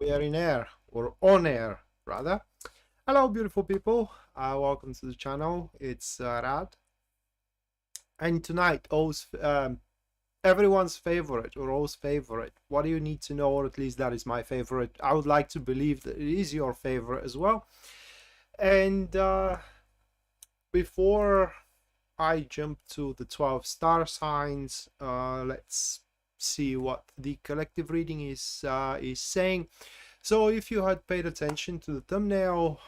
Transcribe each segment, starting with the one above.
We are in air, or on air rather. Hello beautiful people, welcome to the channel. It's Rad, and tonight everyone's favorite, or all's favorite, what do you need to know, or at least that is my favorite. I would like to believe that it is your favorite as well. And before I jump to the 12 star signs, let's see what the collective reading is saying. So if you had paid attention to the thumbnail,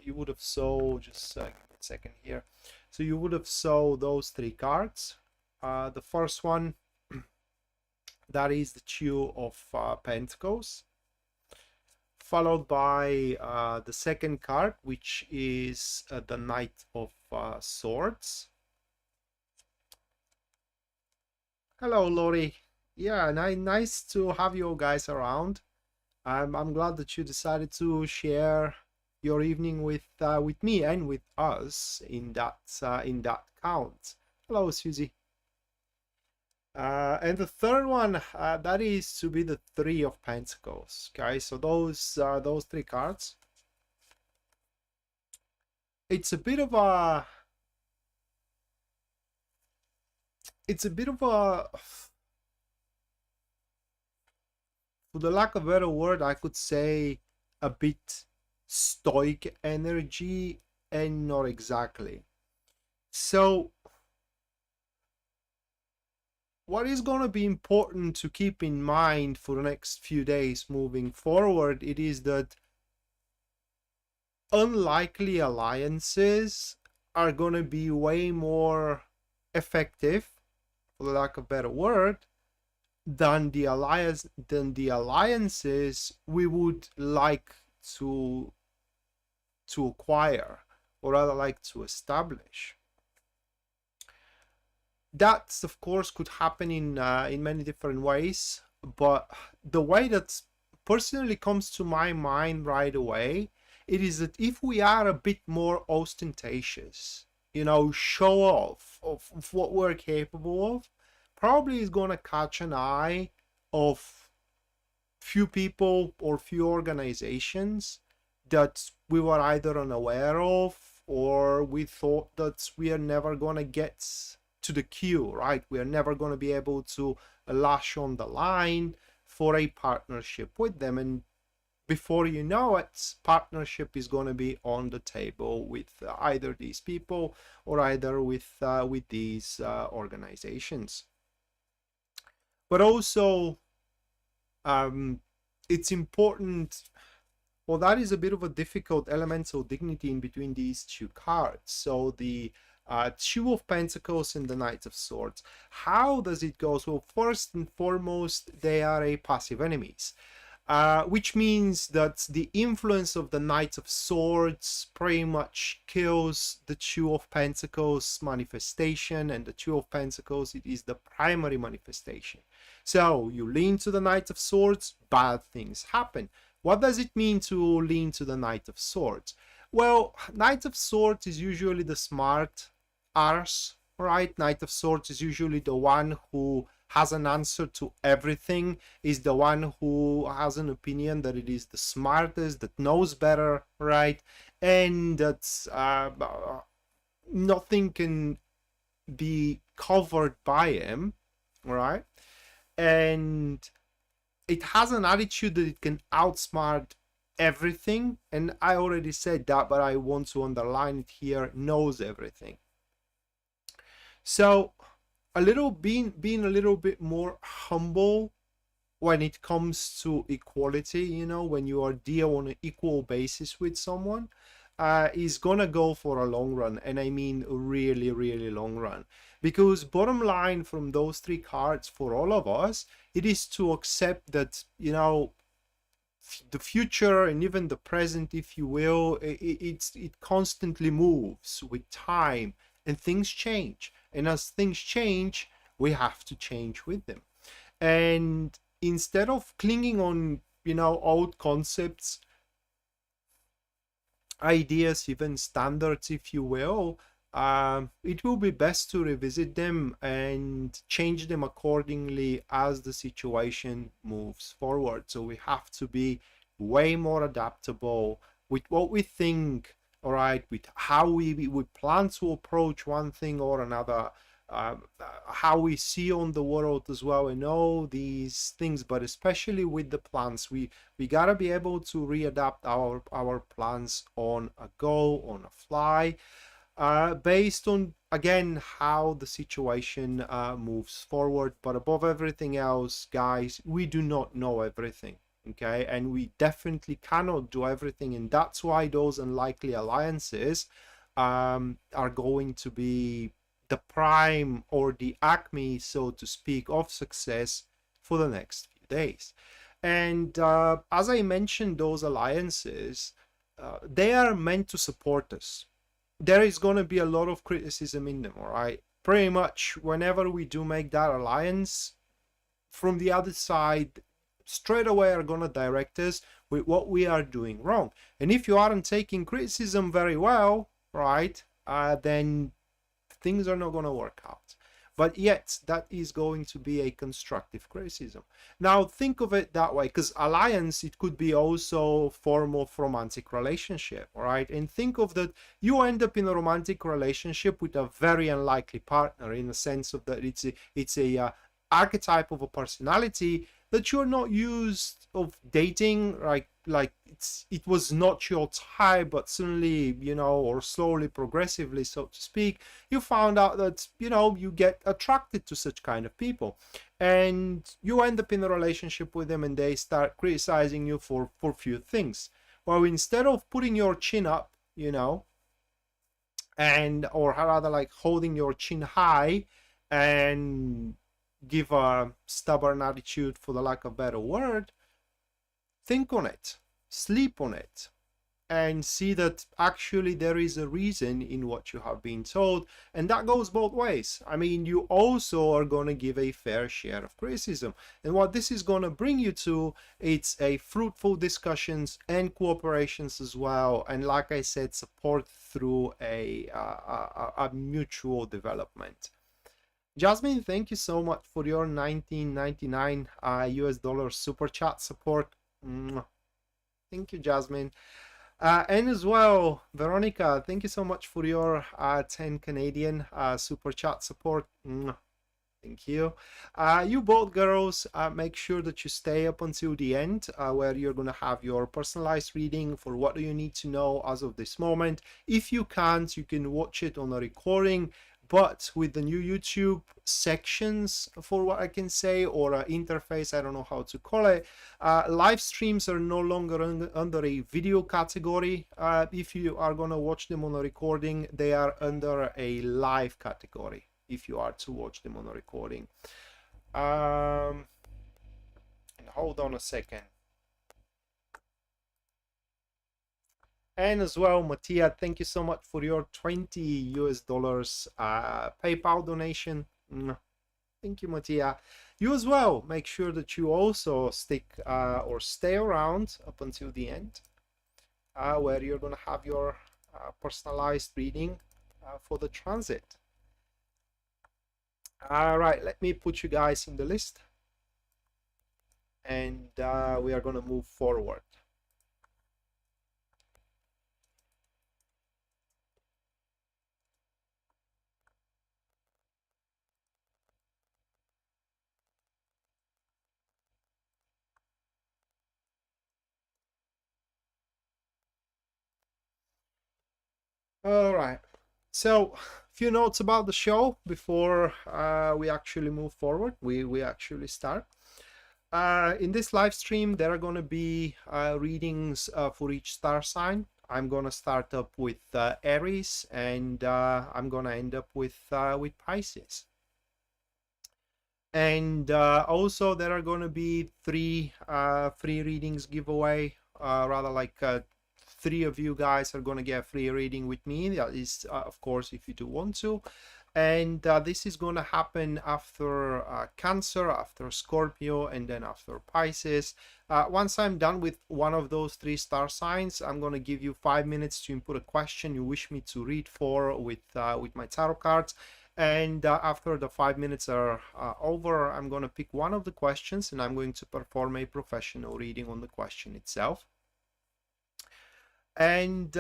you would have saw, just give me a second here, so you would have saw those three cards. The first one, that is the Two of Pentacles, followed by the second card, which is the Knight of Swords. Hello Lori. Yeah, nice to have you guys around. I'm glad that you decided to share your evening with me and with us in that count. Hello Susie. And the third one, that is to be the Three of Pentacles. Okay, so those three cards. It's a bit of a for the lack of a better word, I could say a bit stoic energy, and not exactly. So what is going to be important to keep in mind for the next few days moving forward, it is that unlikely alliances are going to be way more effective, for the lack of a better word, than the alliances we would like to acquire, or rather like to establish. That of course could happen in many different ways, but the way that personally comes to my mind right away, it is that if we are a bit more ostentatious, you know, show off of what we're capable of, probably is going to catch an eye of few people or few organizations that we were either unaware of, or we thought that we are never going to get to the queue, right? We are never going to be able to lash on the line for a partnership with them, and before you know it, partnership is going to be on the table with either these people or either with these organizations. But also, it's important, well, that is a bit of a difficult elemental dignity in between these two cards. So the Two of Pentacles and the Knight of Swords. How does it go? So first and foremost, they are a passive enemies. Which means that the influence of the Knight of Swords pretty much kills the Two of Pentacles manifestation, and the Two of Pentacles, it is the primary manifestation. So you lean to the Knight of Swords, bad things happen. What does it mean to lean to the Knight of Swords? Well, Knight of Swords is usually the smart arse, right? Knight of Swords is usually the one who has an answer to everything, is the one who has an opinion that it is the smartest, that knows better, right? And that nothing can be covered by him, right? And it has an attitude that it can outsmart everything, and I already said that, but I want to underline it here, knows everything. So being a little bit more humble when it comes to equality, you know, when you are deal on an equal basis with someone, is gonna go for a long run, and I mean really, really long run. Because bottom line from those three cards for all of us, it is to accept that, you know, the future and even the present, if you will, it constantly moves with time, and things change. And as things change, we have to change with them. And instead of clinging on, you know, old concepts, ideas, even standards, if you will, it will be best to revisit them and change them accordingly as the situation moves forward. So we have to be way more adaptable with what we think, all right, with how we plan to approach one thing or another, how we see on the world as well, and all these things. But especially with the plans, we gotta be able to readapt our plans on a go, on a fly, based on, again, how the situation moves forward. But above everything else, guys, we do not know everything, okay, and we definitely cannot do everything, and that's why those unlikely alliances are going to be the prime or the acme, so to speak, of success for the next few days. And as I mentioned, those alliances, they are meant to support us. There is going to be a lot of criticism in them, all right? Pretty much whenever we do make that alliance, from the other side, straight away are going to direct us with what we are doing wrong. And if you aren't taking criticism very well, right, then things are not going to work out. But yet, that is going to be a constructive criticism. Now, think of it that way, because alliance, it could be also a form of romantic relationship, all right? And think of that, you end up in a romantic relationship with a very unlikely partner, in the sense of that it's a archetype of a personality that you're not used of dating, like it was not your type, but suddenly, you know, or slowly, progressively, so to speak, you found out that, you know, you get attracted to such kind of people, and you end up in a relationship with them, and they start criticizing you for few things. Well, instead of putting your chin up, you know, and or rather like holding your chin high and give a stubborn attitude, for the lack of a better word, think on it, sleep on it, and see that actually there is a reason in what you have been told. And that goes both ways. I mean, you also are going to give a fair share of criticism, and what this is going to bring you to, it's a fruitful discussions and cooperations as well, and like I said, support through a mutual development. Jasmine, thank you so much for your 1999 US dollar super chat support. Thank you, Jasmine. And as well, Veronica, thank you so much for your 10 Canadian super chat support. Thank you. You both girls, make sure that you stay up until the end, where you're going to have your personalized reading for what do you need to know as of this moment. If you can't, you can watch it on a recording. But with the new YouTube sections, for what I can say, or interface, I don't know how to call it, live streams are no longer under a video category. If you are going to watch them on a recording, they are under a live category, if you are to watch them on a recording. Hold on a second. And as well, Mattia, thank you so much for your 20 US dollars PayPal donation. Thank you, Mattia. You as well, make sure that you also stick or stay around up until the end, where you're going to have your personalized reading for the transit. All right, let me put you guys in the list, and we are going to move forward. All right, so a few notes about the show before we actually move forward. We actually start. In this live stream, there are going to be readings for each star sign. I'm going to start up with Aries, and I'm going to end up with Pisces. And also there are going to be three free readings giveaway, rather like 3 of you guys are going to get a free reading with me. That is, of course, if you do want to. And this is going to happen after Cancer, after Scorpio, and then after Pisces. Once I'm done with one of those 3 star signs, I'm going to give you 5 minutes to input a question you wish me to read for with my tarot cards. And after the 5 minutes are over, I'm going to pick one of the questions, and I'm going to perform a professional reading on the question itself. And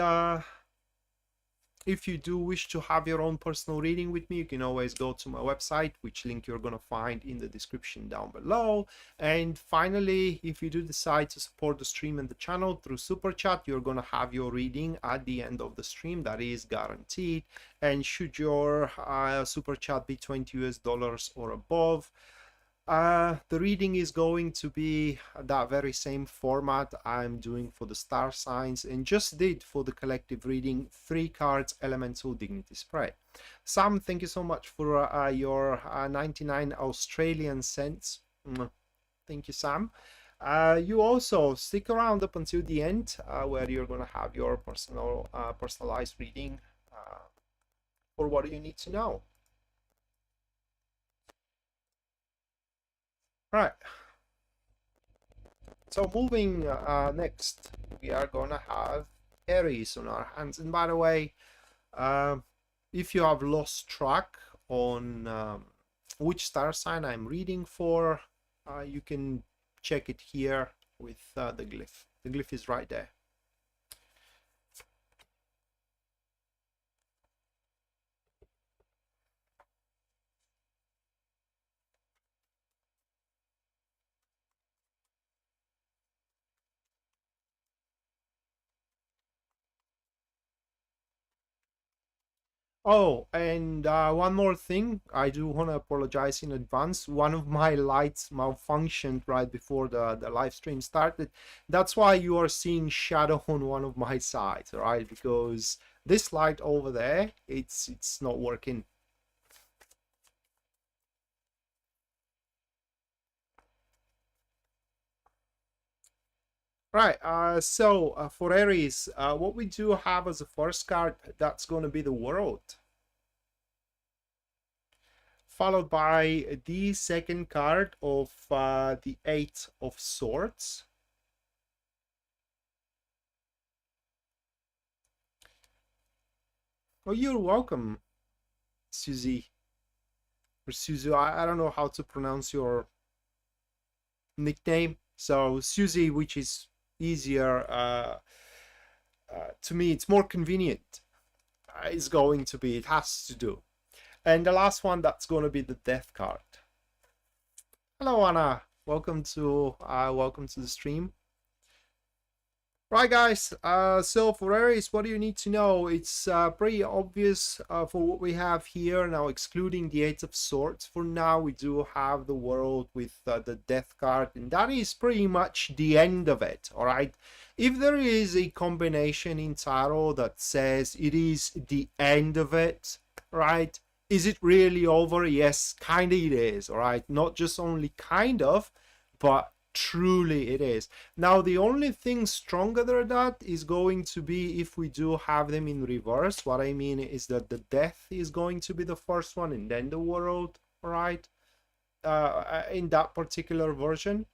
if you do wish to have your own personal reading with me, you can always go to my website, which link you're going to find in the description down below. And finally, if you do decide to support the stream and the channel through Super Chat, you're going to have your reading at the end of the stream. That is guaranteed. And should your Super Chat be $20 or above, the reading is going to be that very same format I'm doing for the star signs and just did for the collective reading, 3 cards elemental dignity spread. Sam, thank you so much for your 99 Australian cents. Thank you, Sam. You also stick around up until the end where you're going to have your personalized reading for what you need to know. Right, so moving next, we are gonna have Aries on our hands. And by the way, if you have lost track on which star sign I'm reading for, you can check it here with the glyph. The glyph is right there. Oh, and one more thing, I do want to apologize in advance. One of my lights malfunctioned right before the live stream started. That's why you are seeing shadow on one of my sides, right? Because this light over there, it's not working. Right, so for Aries, what we do have as a first card, that's going to be the World. Followed by the second card of the 8 of Swords. Oh, you're welcome, Susie. Or Suzu, I don't know how to pronounce your nickname. So Susie, which is easier to me, it's more convenient. It's going to be, it has to do. And the last one, that's going to be the Death card. Hello, Anna. Welcome to the stream. Right, guys, so for Aries, what do you need to know? It's pretty obvious for what we have here now, excluding the 8 of Swords. For now, we do have the World with the Death card, and that is pretty much the end of it, all right? If there is a combination in tarot that says it is the end of it, right? Is it really over? Yes, kind of it is, all right? Not just only kind of, but truly it is. Now, the only thing stronger than that is going to be if we do have them in reverse. What I mean is that the Death is going to be the first one and then the World, right? In that particular version.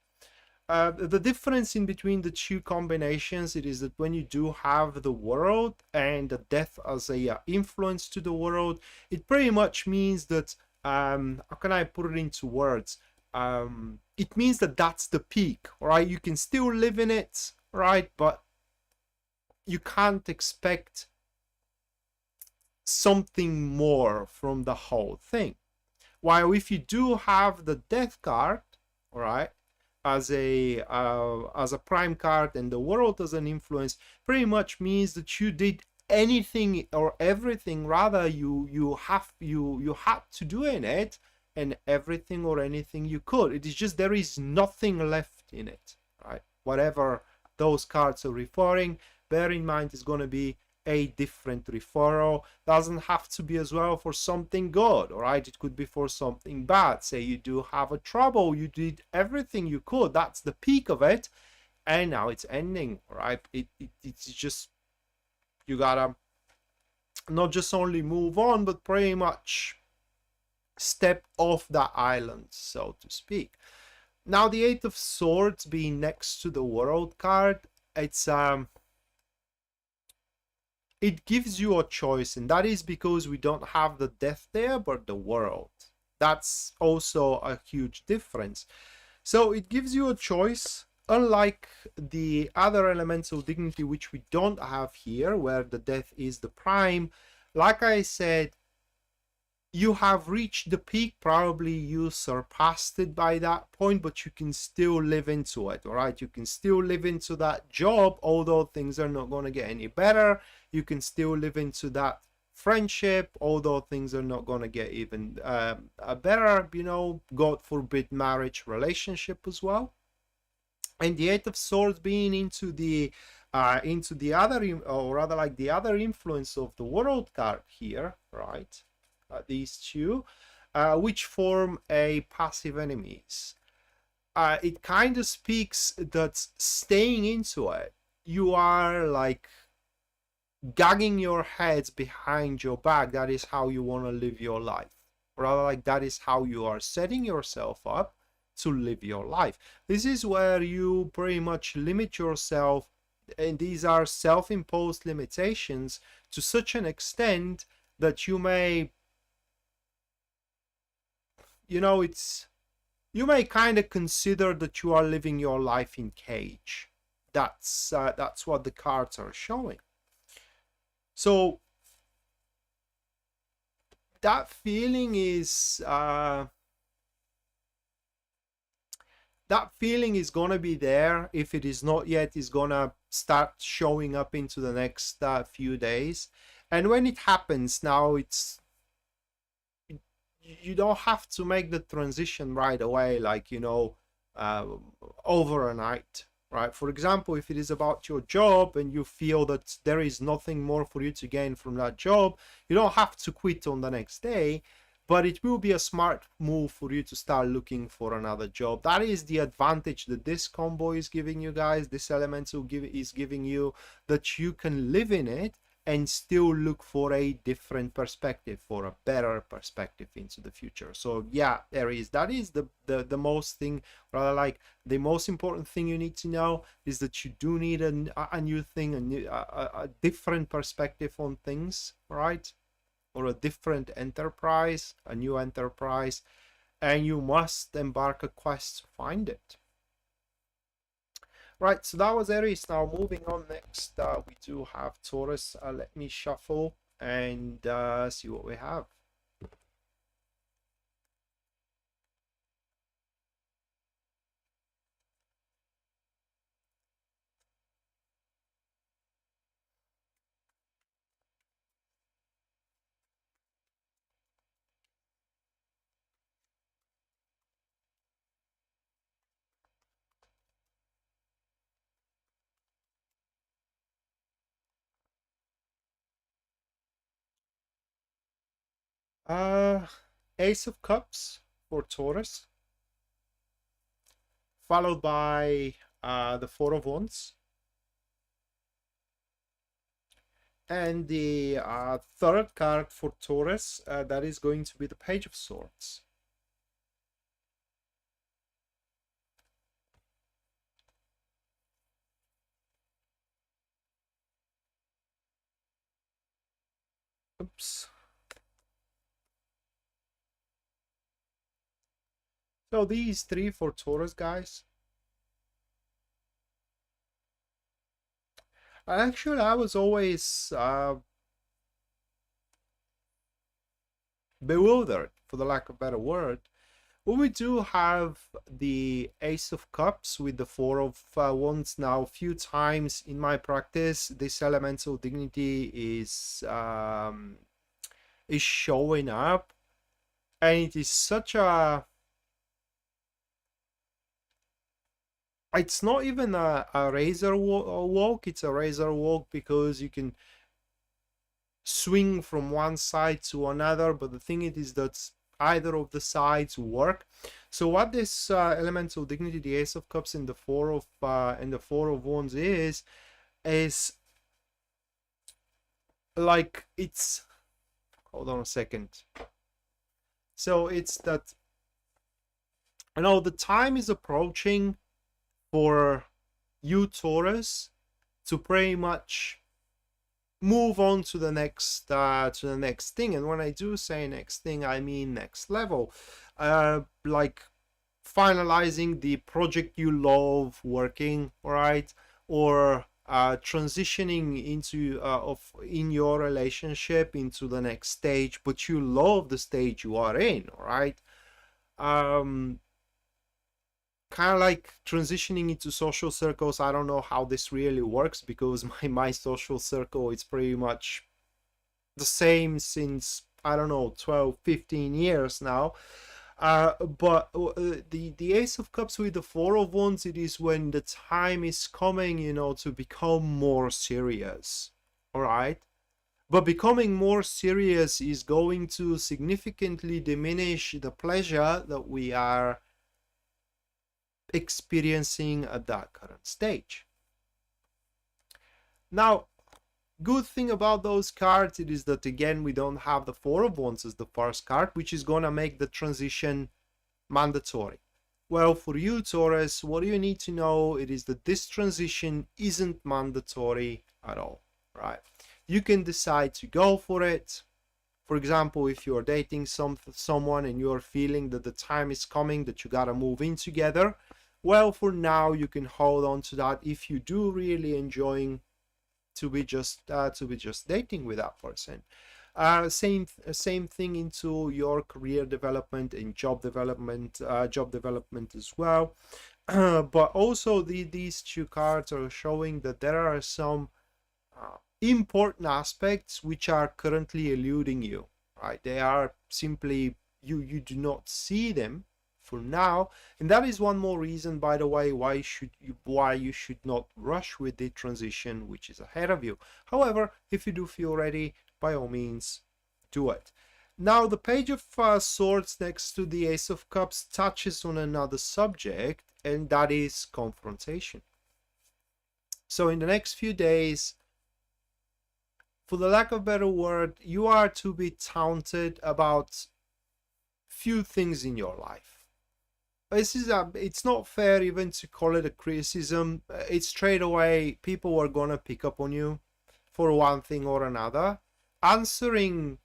The difference in between the two combinations, it is that when you do have the World and the Death as a influence to the World, it pretty much means that, how can I put it into words? It means that that's the peak, right? You can still live in it, right? But you can't expect something more from the whole thing. While if you do have the Death card, all right, as a prime card and the World as an influence, pretty much means that you did anything or everything, rather you had to do in it, and everything or anything you could. It is just there is nothing left in it, right? Whatever those cards are referring, bear in mind it's going to be a different referral. Doesn't have to be as well for something good, all right? It could be for something bad. Say you do have a trouble, you did everything you could, that's the peak of it, and now it's ending, right? It's just, you gotta not just only move on, but pretty much step off that island, so to speak. Now, the 8 of Swords being next to the World card, it's it gives you a choice, and that is because we don't have the Death there, but the World. That's also a huge difference. So it gives you a choice unlike the other elemental dignity, which we don't have here, where the death is the prime, like I said, you have reached the peak. Probably you surpassed it by that point, but you can still live into it. All right, you can still live into that job, although things are not going to get any better. You can still live into that friendship, although things are not going to get even better. You know, God forbid, marriage, relationship as well. And the Eight of Swords being into the other, or rather like the other influence of the World card here, right? These two, which form a passive enemies. It kind of speaks that staying into it, you are like gagging your heads behind your back. That is how you want to live your life. Rather, like that is how you are setting yourself up to live your life. This is where you pretty much limit yourself, and these are self-imposed limitations to such an extent that you may, you know, you may kind of consider that you are living your life in cage. That's what the cards are showing. So that feeling is gonna be there. If it is not yet, is gonna start showing up into the next few days. And when it happens, now you don't have to make the transition right away, like, you know, overnight, right? For example, if it is about your job and you feel that there is nothing more for you to gain from that job, you don't have to quit on the next day, but it will be a smart move for you to start looking for another job. That is the advantage that this combo is giving you guys, this elemental is giving you, that you can live in it and still look for a different perspective, for a better perspective into the future. So yeah, Aries, that is the most thing, rather like the most important thing you need to know is that you do need a new thing, a different perspective on things, right? Or a different enterprise, a new enterprise, and you must embark a quest to find it. Right, so that was Aries. Now moving on, next we do have Taurus. Let me shuffle and see what we have. Ace of Cups for Taurus, followed by the Four of Wands, and the third card for Taurus, that is going to be the Page of Swords. Oops. So these three for Taurus, guys. Actually, I was always bewildered, for the lack of a better word. Well, we do have the Ace of Cups with the Four of Wands. Now, a few times in my practice, this elemental dignity is showing up, and it is such a, it's not even a razor walk, it's a razor walk because you can swing from one side to another, but the thing is that either of the sides work. So what this elemental dignity, the Ace of Cups and the Four of Wands is like, it's, hold on a second. So it's that, you know, the time is approaching for you, Taurus, to pretty much move on to the next thing. And when I do say next thing, I mean next level. Like, finalizing the project you love working, right? Or transitioning into in your relationship into the next stage, but you love the stage you are in, right? Kind of like transitioning into social circles. I don't know how this really works, because my social circle is pretty much the same since, I don't know, 12-15 years now. But the Ace of Cups with the Four of Wands, it is when the time is coming, you know, to become more serious. All right. But becoming more serious is going to significantly diminish the pleasure that we are experiencing at that current stage. Now, good thing about those cards, it is that again we don't have the Four of Wands as the first card, which is gonna make the transition mandatory. Well, for you, Taurus, what you need to know, it is that this transition isn't mandatory at all, right? You can decide to go for it. For example, if you're dating someone and you're feeling that the time is coming that you gotta move in together, well, for now you can hold on to that if you do really enjoying to be just dating with that person. Same thing into your career development and job development as well. But also these two cards are showing that there are some important aspects which are currently eluding you, right? They are simply, you do not see them for now, and that is one more reason, by the way, why you should not rush with the transition which is ahead of you. However, if you do feel ready, by all means do it. Now, the Page of Swords next to the Ace of Cups touches on another subject, and that is confrontation. So in the next few days, for the lack of a better word, you are to be taunted about few things in your life. It's not fair even to call it a criticism. It's straight away, people are gonna pick up on you for one thing or another. Answering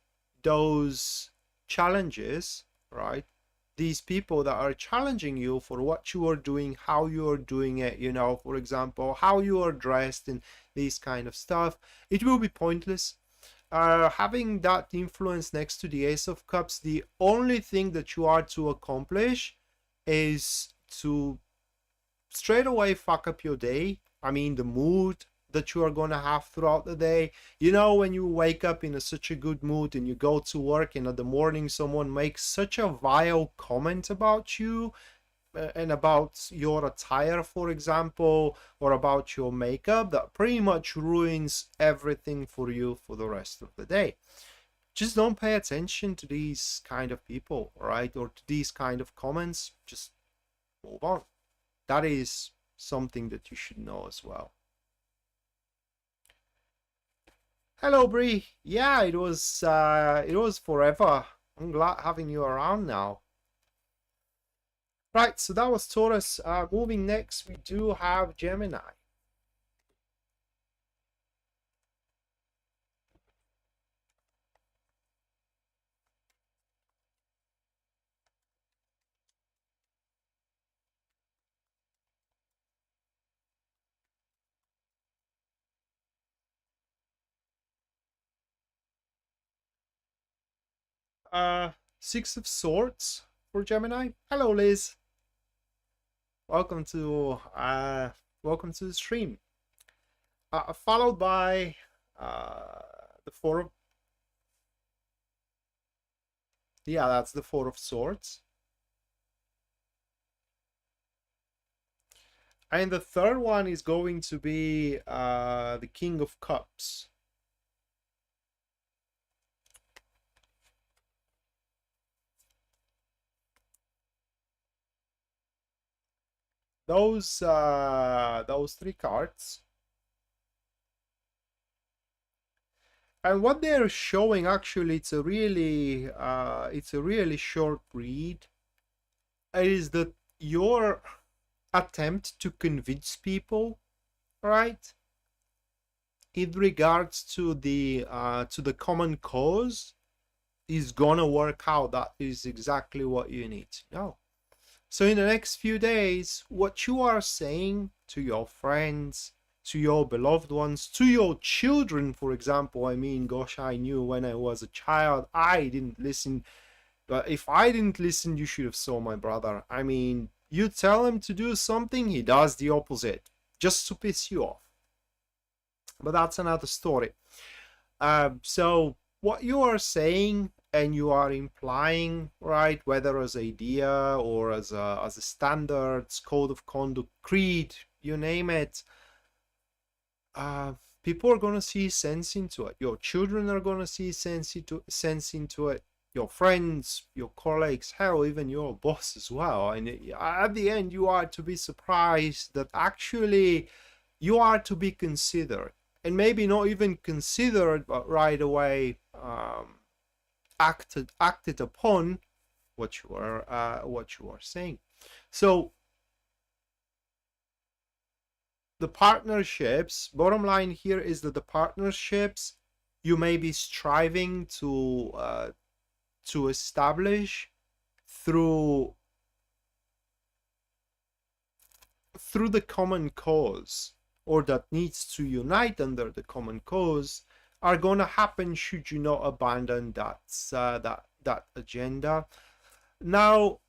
those challenges, right? These people that are challenging you for what you are doing, how you are doing it, you know, for example, how you are dressed and these kind of stuff, it will be pointless. Having that influence next to the Ace of Cups, the only thing that you are to accomplish is to straight away fuck up your day. I mean, the mood that you are going to have throughout the day. You know, when you wake up in such a good mood and you go to work, and at the morning someone makes such a vile comment about you and about your attire, for example, or about your makeup, that pretty much ruins everything for you for the rest of the day. Just don't pay attention to these kind of people, right? Or to these kind of comments. Just move on. That is something that you should know as well. Hello, Bree. Yeah, it was forever. I'm glad having you around now. Right, so that was Taurus. Moving next, we do have Gemini. Six of Swords for Gemini. Hello, Liz. Welcome to the stream. Followed by the Four of... Yeah, that's the Four of Swords. And the third one is going to be the King of Cups. Those three cards. And what they're showing, actually, it's a really short read. Is that your attempt to convince people, right, in regards to the common cause, is gonna work out. That is exactly what you need to know. So in the next few days, what you are saying to your friends, to your beloved ones, to your children, for example, I mean, gosh, I knew when I was a child, I didn't listen. But if I didn't listen, you should have saw my brother. I mean, you tell him to do something, he does the opposite, just to piss you off. But that's another story. So what you are saying and you are implying, right, whether as idea or as a standards, code of conduct, creed, you name it, people are going to see sense into it. Your children are going to see sense into it. Your friends, your colleagues, hell, even your boss as well. And at the end, you are to be surprised that actually you are to be considered. And maybe not even considered, but right away acted upon what you are saying. So the partnerships, bottom line here is that the partnerships you may be striving to establish through the common cause, or that needs to unite under the common cause, are going to happen should you not abandon that agenda. Now,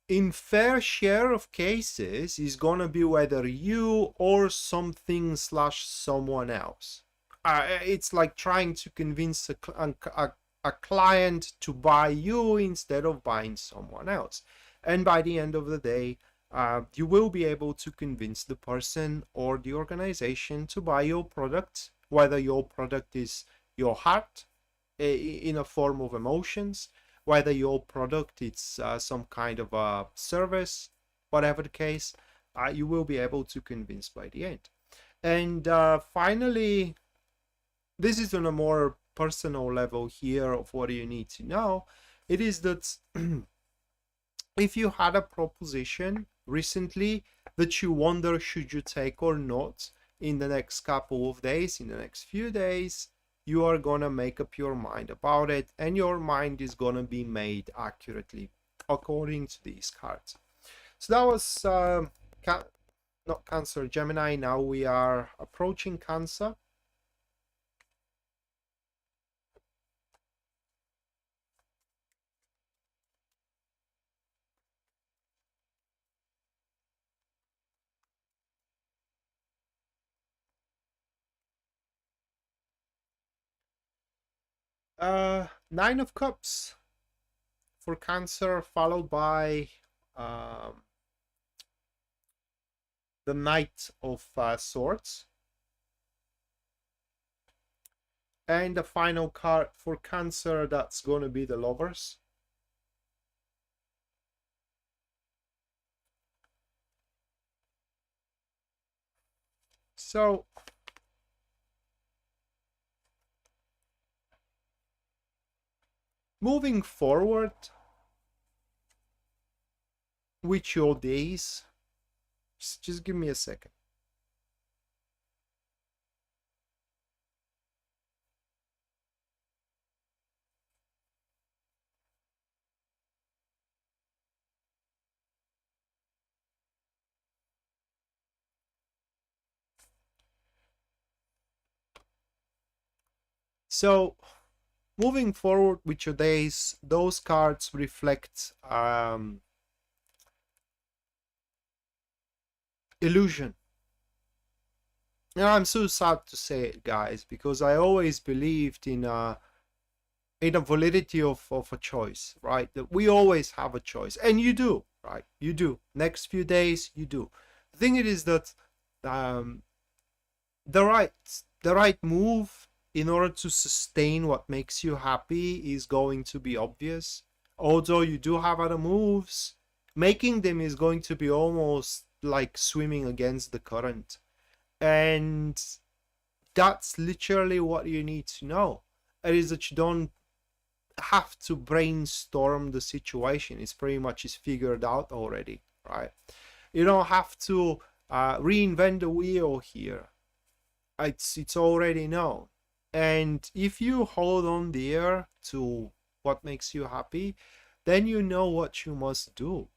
in fair share of cases, is going to be whether you or something / someone else. It's like trying to convince a client to buy you instead of buying someone else. And by the end of the day, you will be able to convince the person or the organization to buy your product, whether your product is your heart in a form of emotions, whether your product is some kind of a service, whatever the case, you will be able to convince by the end. And finally, this is on a more personal level here of what you need to know. It is that if you had a proposition recently that you wonder should you take or not in the next couple of days, in the next few days, you are gonna make up your mind about it, and your mind is gonna be made accurately according to these cards. So that was not Cancer, Gemini. Now we are approaching Cancer. Nine of Cups for Cancer, followed by the Knight of Swords, and the final card for Cancer, that's going to be the Lovers. So moving forward with your days, just give me a second. So moving forward with your days, those cards reflect illusion. Now, I'm so sad to say it, guys, because I always believed in a validity of a choice, right? That we always have a choice, and you do, right? You do. Next few days, you do. The thing is that the right move in order to sustain what makes you happy is going to be obvious. Although you do have other moves, making them is going to be almost like swimming against the current. And that's literally what you need to know. It is that you don't have to brainstorm the situation. It's pretty much is figured out already, right? You don't have to reinvent the wheel here. It's already known. And if you hold on there to what makes you happy, then you know what you must do.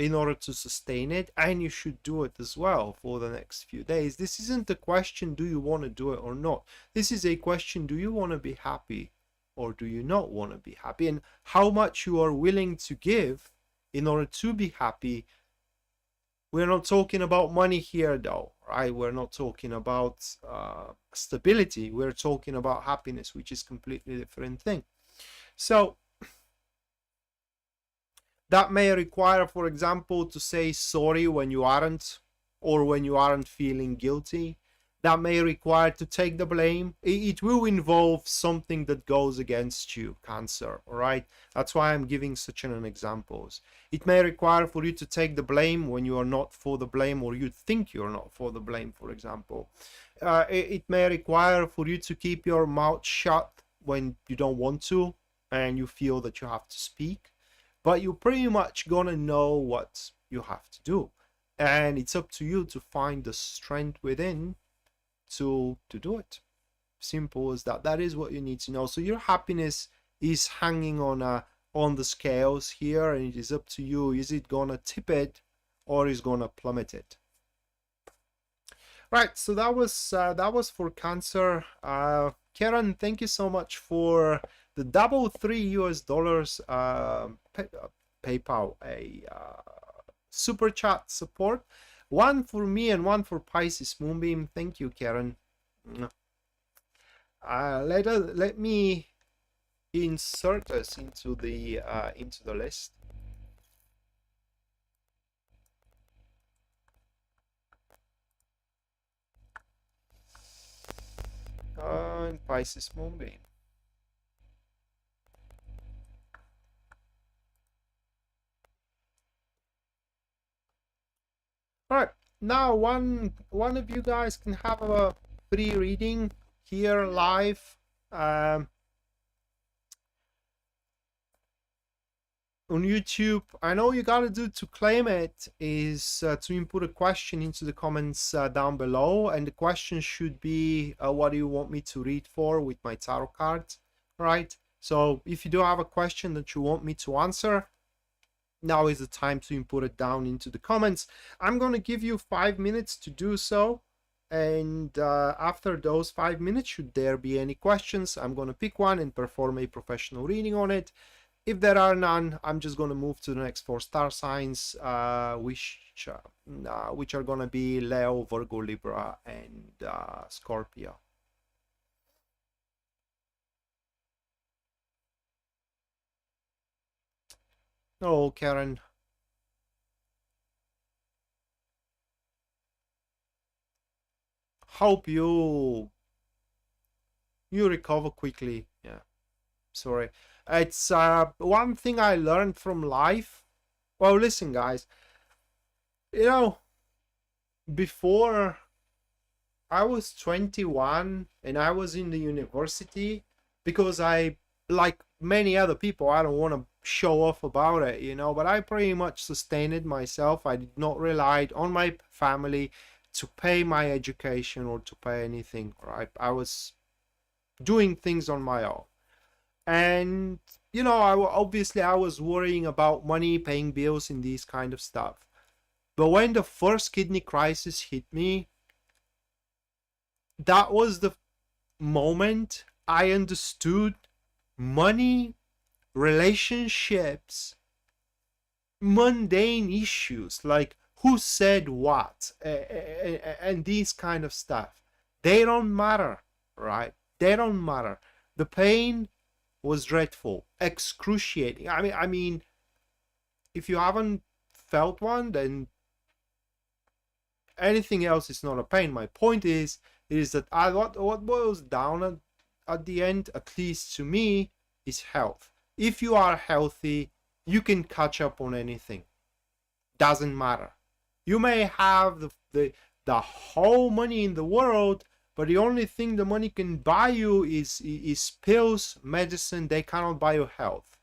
in order to sustain it, and you should do it as well for the next few days. This isn't a question, do you want to do it or not? This is a question, do you want to be happy or do you not want to be happy? And how much you are willing to give in order to be happy. We're not talking about money here though, right? We're not talking about stability. We're talking about happiness, which is completely different thing. So that may require, for example, to say sorry when you aren't, or when you aren't feeling guilty. That may require to take the blame. It will involve something that goes against you, Cancer, all right? That's why I'm giving such an examples. It may require for you to take the blame when you are not for the blame, or you think you're not for the blame, for example. It may require for you to keep your mouth shut when you don't want to, and you feel that you have to speak. But you're pretty much gonna know what you have to do. And it's up to you to find the strength within to do it. Simple as that. That is what you need to know. So your happiness is hanging on the scales here, and it is up to you. Is it gonna tip it or is gonna plummet it? Right, so that was for Cancer. Karen, thank you so much for the double $3 PayPal, a super chat support. One for me and one for Pisces Moonbeam. Thank you, Karen. Let me insert us into the list. Pisces Moonbeam. All right, now one of you guys can have a free reading here live on YouTube. I know you gotta do to claim it is to input a question into the comments down below, and the question should be what do you want me to read for with my tarot cards, right? So if you do have a question that you want me to answer, now is the time to input it down into the comments. I'm going to give you 5 minutes to do so, and after those 5 minutes, should there be any questions, I'm going to pick one and perform a professional reading on it. If there are none, I'm just going to move to the next 4 star signs, which are going to be Leo, Virgo, Libra, and Scorpio. Oh, Karen. Hope you recover quickly. Yeah, sorry. It's one thing I learned from life. Well, listen, guys. You know, before I was 21 and I was in the university, because I, like many other people, I don't want to show off about it, you know, but I pretty much sustained it myself. I did not rely on my family to pay my education or to pay anything, right? I was doing things on my own. And, you know, obviously I was worrying about money, paying bills and these kind of stuff. But when the first kidney crisis hit me, that was the moment I understood money, relationships, mundane issues like who said what, and these kind of stuff. They don't matter, right? They don't matter. The pain was dreadful, excruciating. I mean, if you haven't felt one, then anything else is not a pain. My point is that what boils down at the end, at least to me, is health. If you are healthy, you can catch up on anything. Doesn't matter. You may have the whole money in the world, but the only thing the money can buy you is pills, medicine. They cannot buy you health.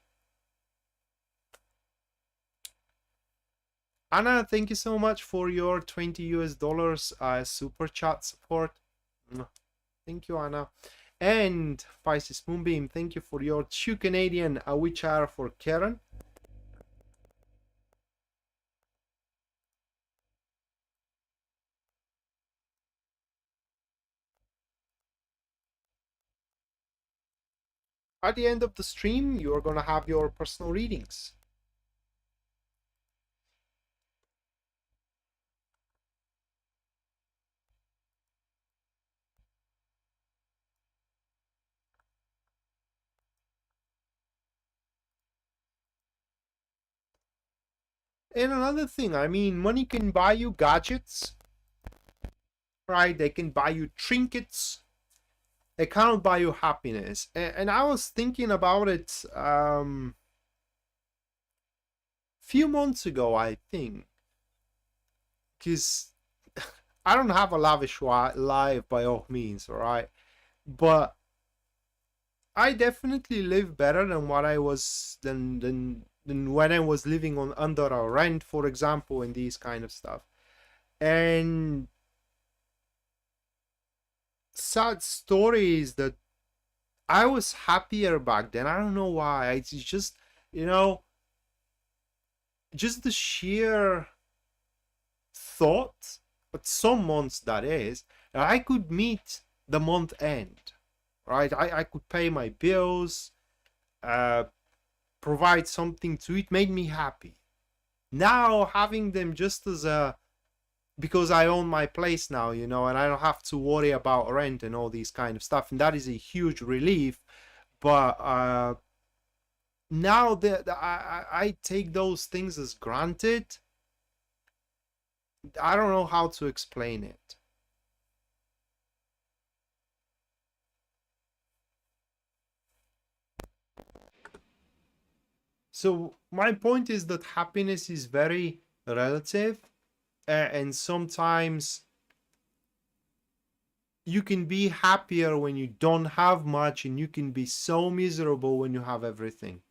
Anna, thank you so much for your $20 super chat support. Thank you, Anna. And Pisces Moonbeam, thank you for your 2 Canadian, which are for Karen. At the end of the stream, you're gonna have your personal readings. And another thing, I mean, money can buy you gadgets, right? They can buy you trinkets. They cannot buy you happiness. And I was thinking about it few months ago, I think, because I don't have a lavish life by all means, all right? But I definitely live better than what I was than when I was living on under a rent, for example, and these kind of stuff. And sad story is that I was happier back then. I don't know why. It's just, you know, just the sheer thought, but some months that is, that I could meet the month end, right? I could pay my bills, uh, provide something to eat, made me happy. Now having them just as a, because I own my place now, you know, and I don't have to worry about rent and all these kind of stuff, and that is a huge relief. But now that I take those things as granted, I don't know how to explain it. So my point is that happiness is very relative, and sometimes you can be happier when you don't have much, and you can be so miserable when you have everything.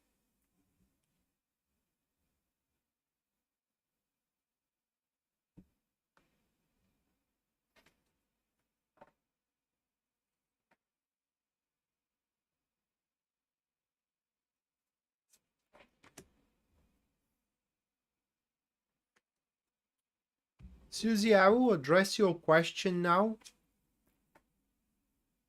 Susie, I will address your question now.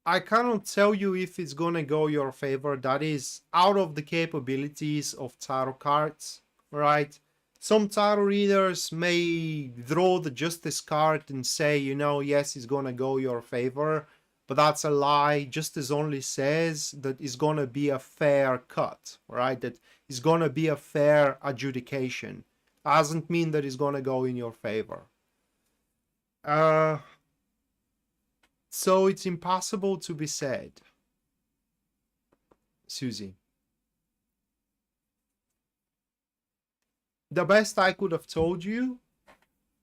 I cannot tell you if it's gonna go your favor. That is out of the capabilities of tarot cards, right? Some tarot readers may draw the justice card and say, you know, yes, it's gonna go your favor, but that's a lie. Justice only says that it's gonna be a fair cut, right? That it's gonna be a fair adjudication. Doesn't mean that it's gonna go in your favor. Uh, so it's impossible to be said, Susie. The best I could have told you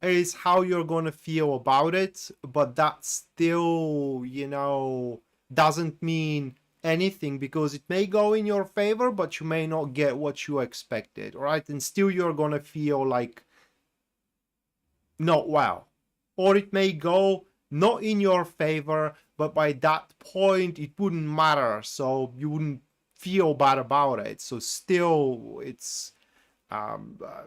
is how you're gonna feel about it, but that still, you know, doesn't mean anything, because it may go in your favor, but you may not get what you expected, right? And still you're gonna feel like not well. Or it may go not in your favor, but by that point it wouldn't matter, so you wouldn't feel bad about it. So still it's um, uh,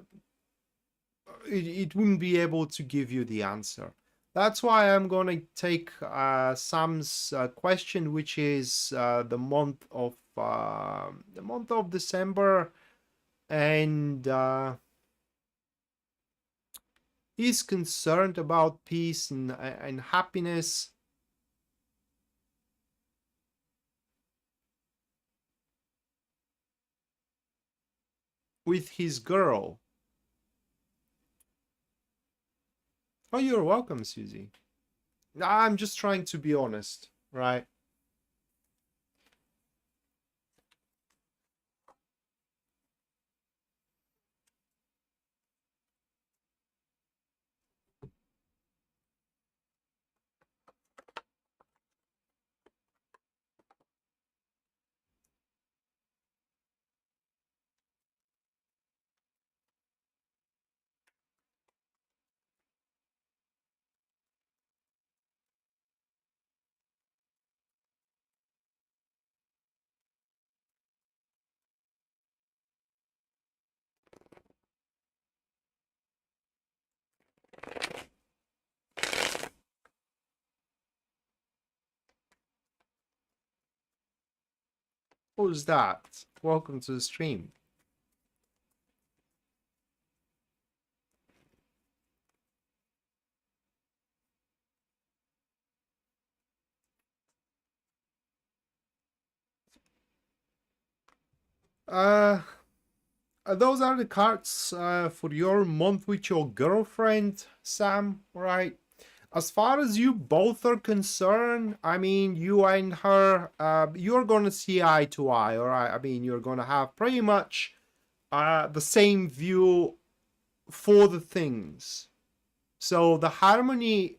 it wouldn't be able to give you the answer. That's why I'm gonna take Sam's question, which is the month of December, and he's concerned about peace and happiness with his girl. Oh, you're welcome, Susie. I'm just trying to be honest, right? Who's that? Welcome to the stream. Those are the cards for your month with your girlfriend, Sam, right? As far as you both are concerned, I mean, you and her, you're gonna see eye to eye, all right? I mean, you're gonna have pretty much the same view for the things. So the harmony,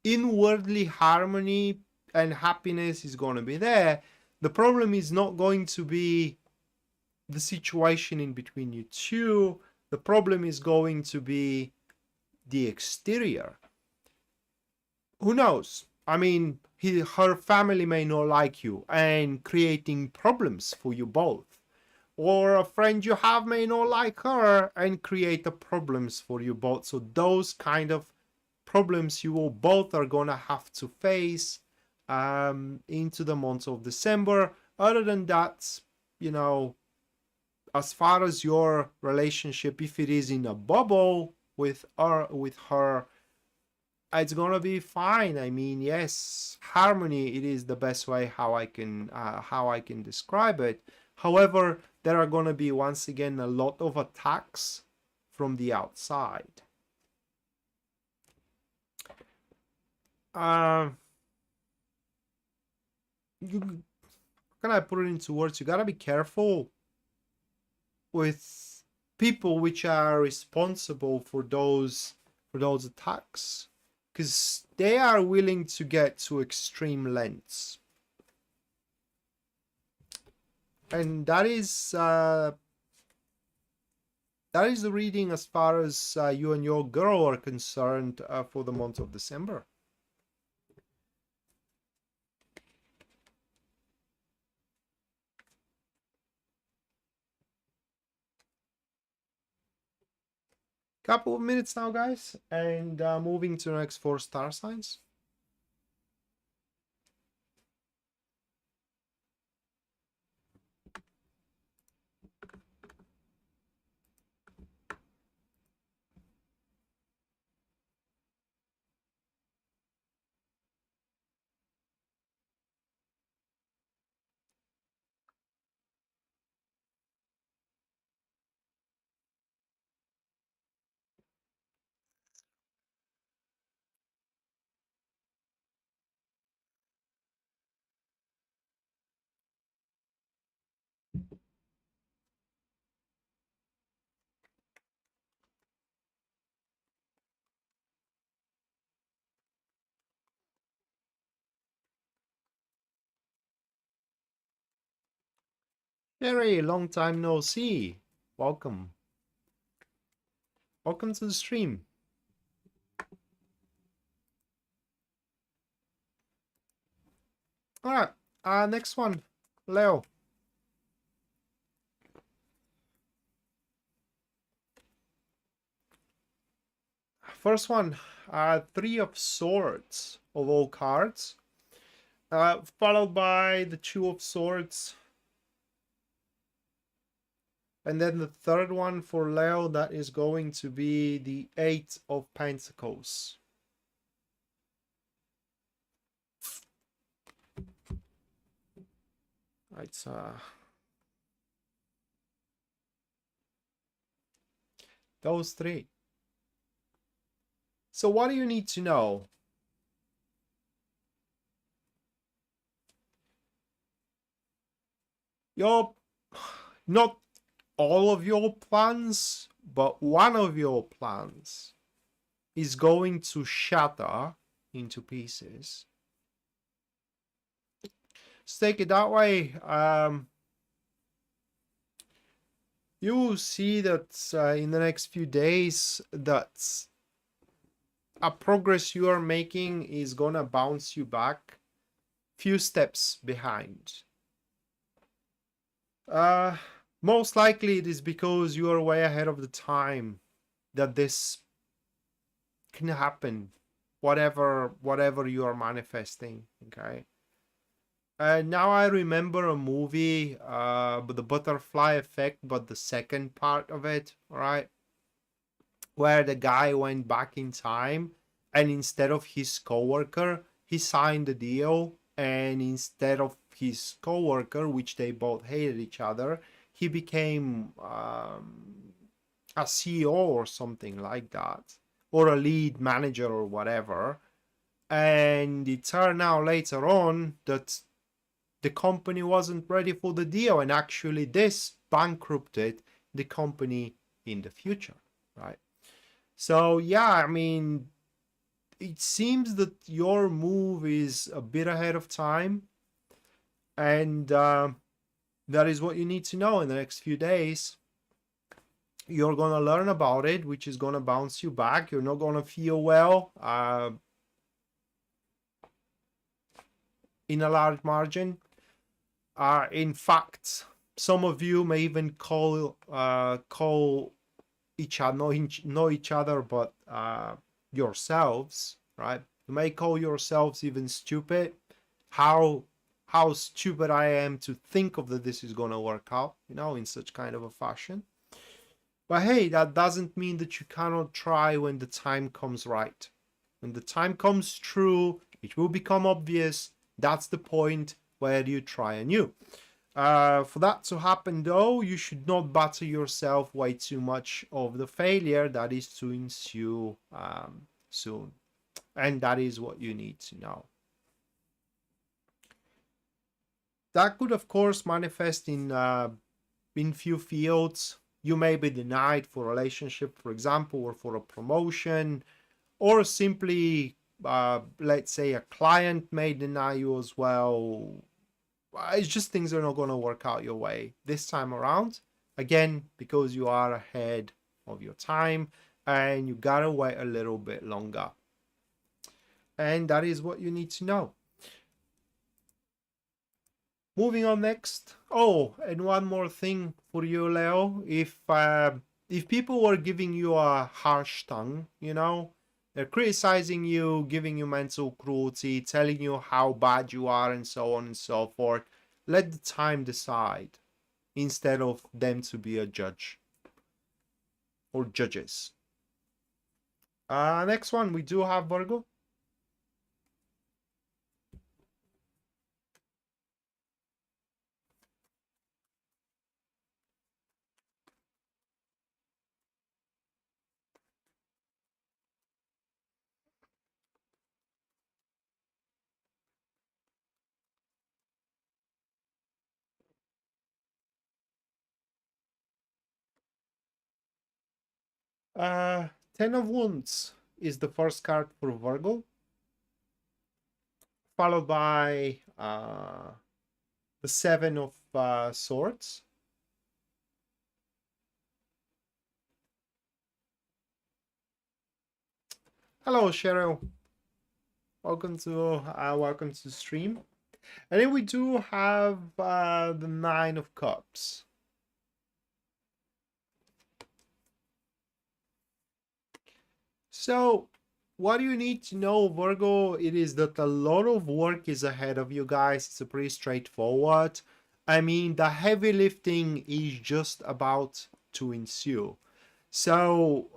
inwardly harmony and happiness is gonna be there. The problem is not going to be the situation in between you two. The problem is going to be the exterior. Who knows? I mean, her family may not like you and creating problems for you both. Or a friend you have may not like her and create the problems for you both. So those kind of problems you will both are gonna have to face into the month of December. Other than that, you know, as far as your relationship, if it is in a bubble with her, it's gonna be fine. I mean, yes, harmony, it is the best way how I can describe it. However, there are gonna be once again a lot of attacks from the outside. Can I put it into words? You gotta be careful with people which are responsible for those attacks, because they are willing to get to extreme lengths, and that is the reading as far as you and your girl are concerned for the month of December. Couple of minutes now, guys, and moving to the next 4 star signs. Jerry, long time no see. Welcome. Welcome to the stream. All right, next one, Leo. First one, 3 of Swords of all cards, followed by the 2 of Swords, and then the third one for Leo, that is going to be the 8 of Pentacles. Right, those 3. So what do you need to know? Not all of your plans, but one of your plans is going to shatter into pieces. Let's take it that way. You will see that in the next few days that a progress you are making is gonna bounce you back few steps behind. Most likely it is because you are way ahead of the time that this can happen, whatever you are manifesting, okay? Now I remember a movie, the Butterfly Effect, but the second part of it, right? Where the guy went back in time, and instead of his coworker, he signed the deal, and instead of his coworker, which they both hated each other, he became a CEO or something like that, or a lead manager or whatever. And it turned out later on that the company wasn't ready for the deal, and actually this bankrupted the company in the future, right? So yeah, I mean, it seems that your move is a bit ahead of time, and that is what you need to know in the next few days. You're gonna learn about it, which is gonna bounce you back. You're not gonna feel well in a large margin. In fact, some of you may even call each other, know each other, but yourselves, right? You may call yourselves even stupid. How stupid I am to think of that this is gonna work out, you know, in such kind of a fashion. But hey, that doesn't mean that you cannot try when the time comes right. When the time comes true, it will become obvious. That's the point where you try anew. For that to happen, though, you should not batter yourself way too much of the failure that is to ensue soon. And that is what you need to know. That could, of course, manifest in few fields. You may be denied for a relationship, for example, or for a promotion, or simply, let's say, a client may deny you as well. It's just things are not going to work out your way this time around. Again, because you are ahead of your time and you gotta wait a little bit longer. And that is what you need to know. Moving on next. Oh, and one more thing for you, Leo. If people were giving you a harsh tongue, you know, they're criticizing you, giving you mental cruelty, telling you how bad you are, and so on and so forth, let the time decide instead of them to be a judge or judges. Next one, we do have Virgo. Ten of Wands is the first card for Virgo, followed by the Seven of Swords. Hello, Cheryl. Welcome to the stream. And then we do have the Nine of Cups. So, what you need to know, Virgo, it is that a lot of work is ahead of you guys. It's a pretty straightforward. I mean, the heavy lifting is just about to ensue. So,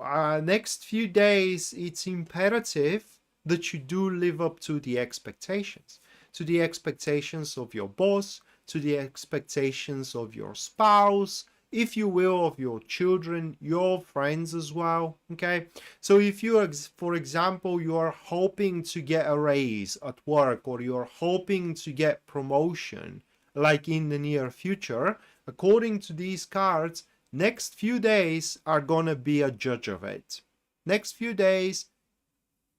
next few days, it's imperative that you do live up to the expectations. To the expectations of your boss, to the expectations of your spouse, if you will, of your children, your friends as well, okay? So if you, for example, you are hoping to get a raise at work, or you're hoping to get promotion, like in the near future, according to these cards, next few days are gonna be a judge of it. Next few days,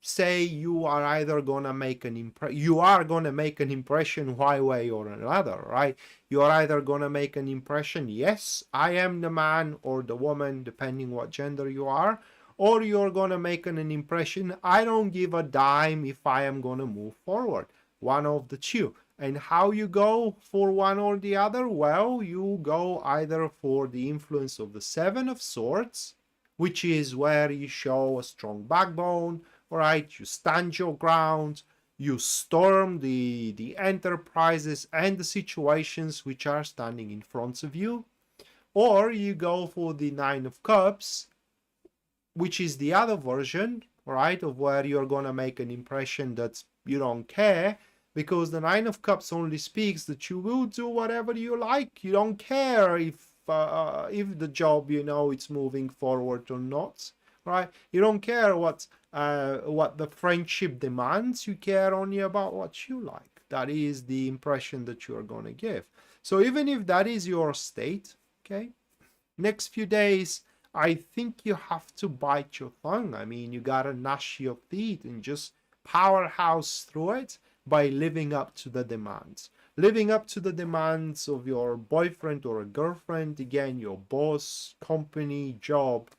say you are either gonna make an impression one way or another, right? You are either gonna make an impression, yes, I am the man or the woman, depending what gender you are, or you're gonna make an impression, I don't give a dime if I am gonna move forward. One of the two. And how you go for one or the other? Well, you go either for the influence of the Seven of Swords, which is where you show a strong backbone, all right, you stand your ground, you storm the enterprises and the situations which are standing in front of you, or you go for the Nine of Cups, which is the other version, right, of where you're gonna make an impression that you don't care, because the Nine of Cups only speaks that you will do whatever you like. You don't care if the job, you know, it's moving forward or not, right? You don't care what the friendship demands. You care only about what you like. That is the impression that you are gonna give. So even if that is your state, okay, next few days, I think you have to bite your tongue. I mean, you gotta gnash your teeth and just powerhouse through it by living up to the demands. Living up to the demands of your boyfriend or a girlfriend, again, your boss, company, job,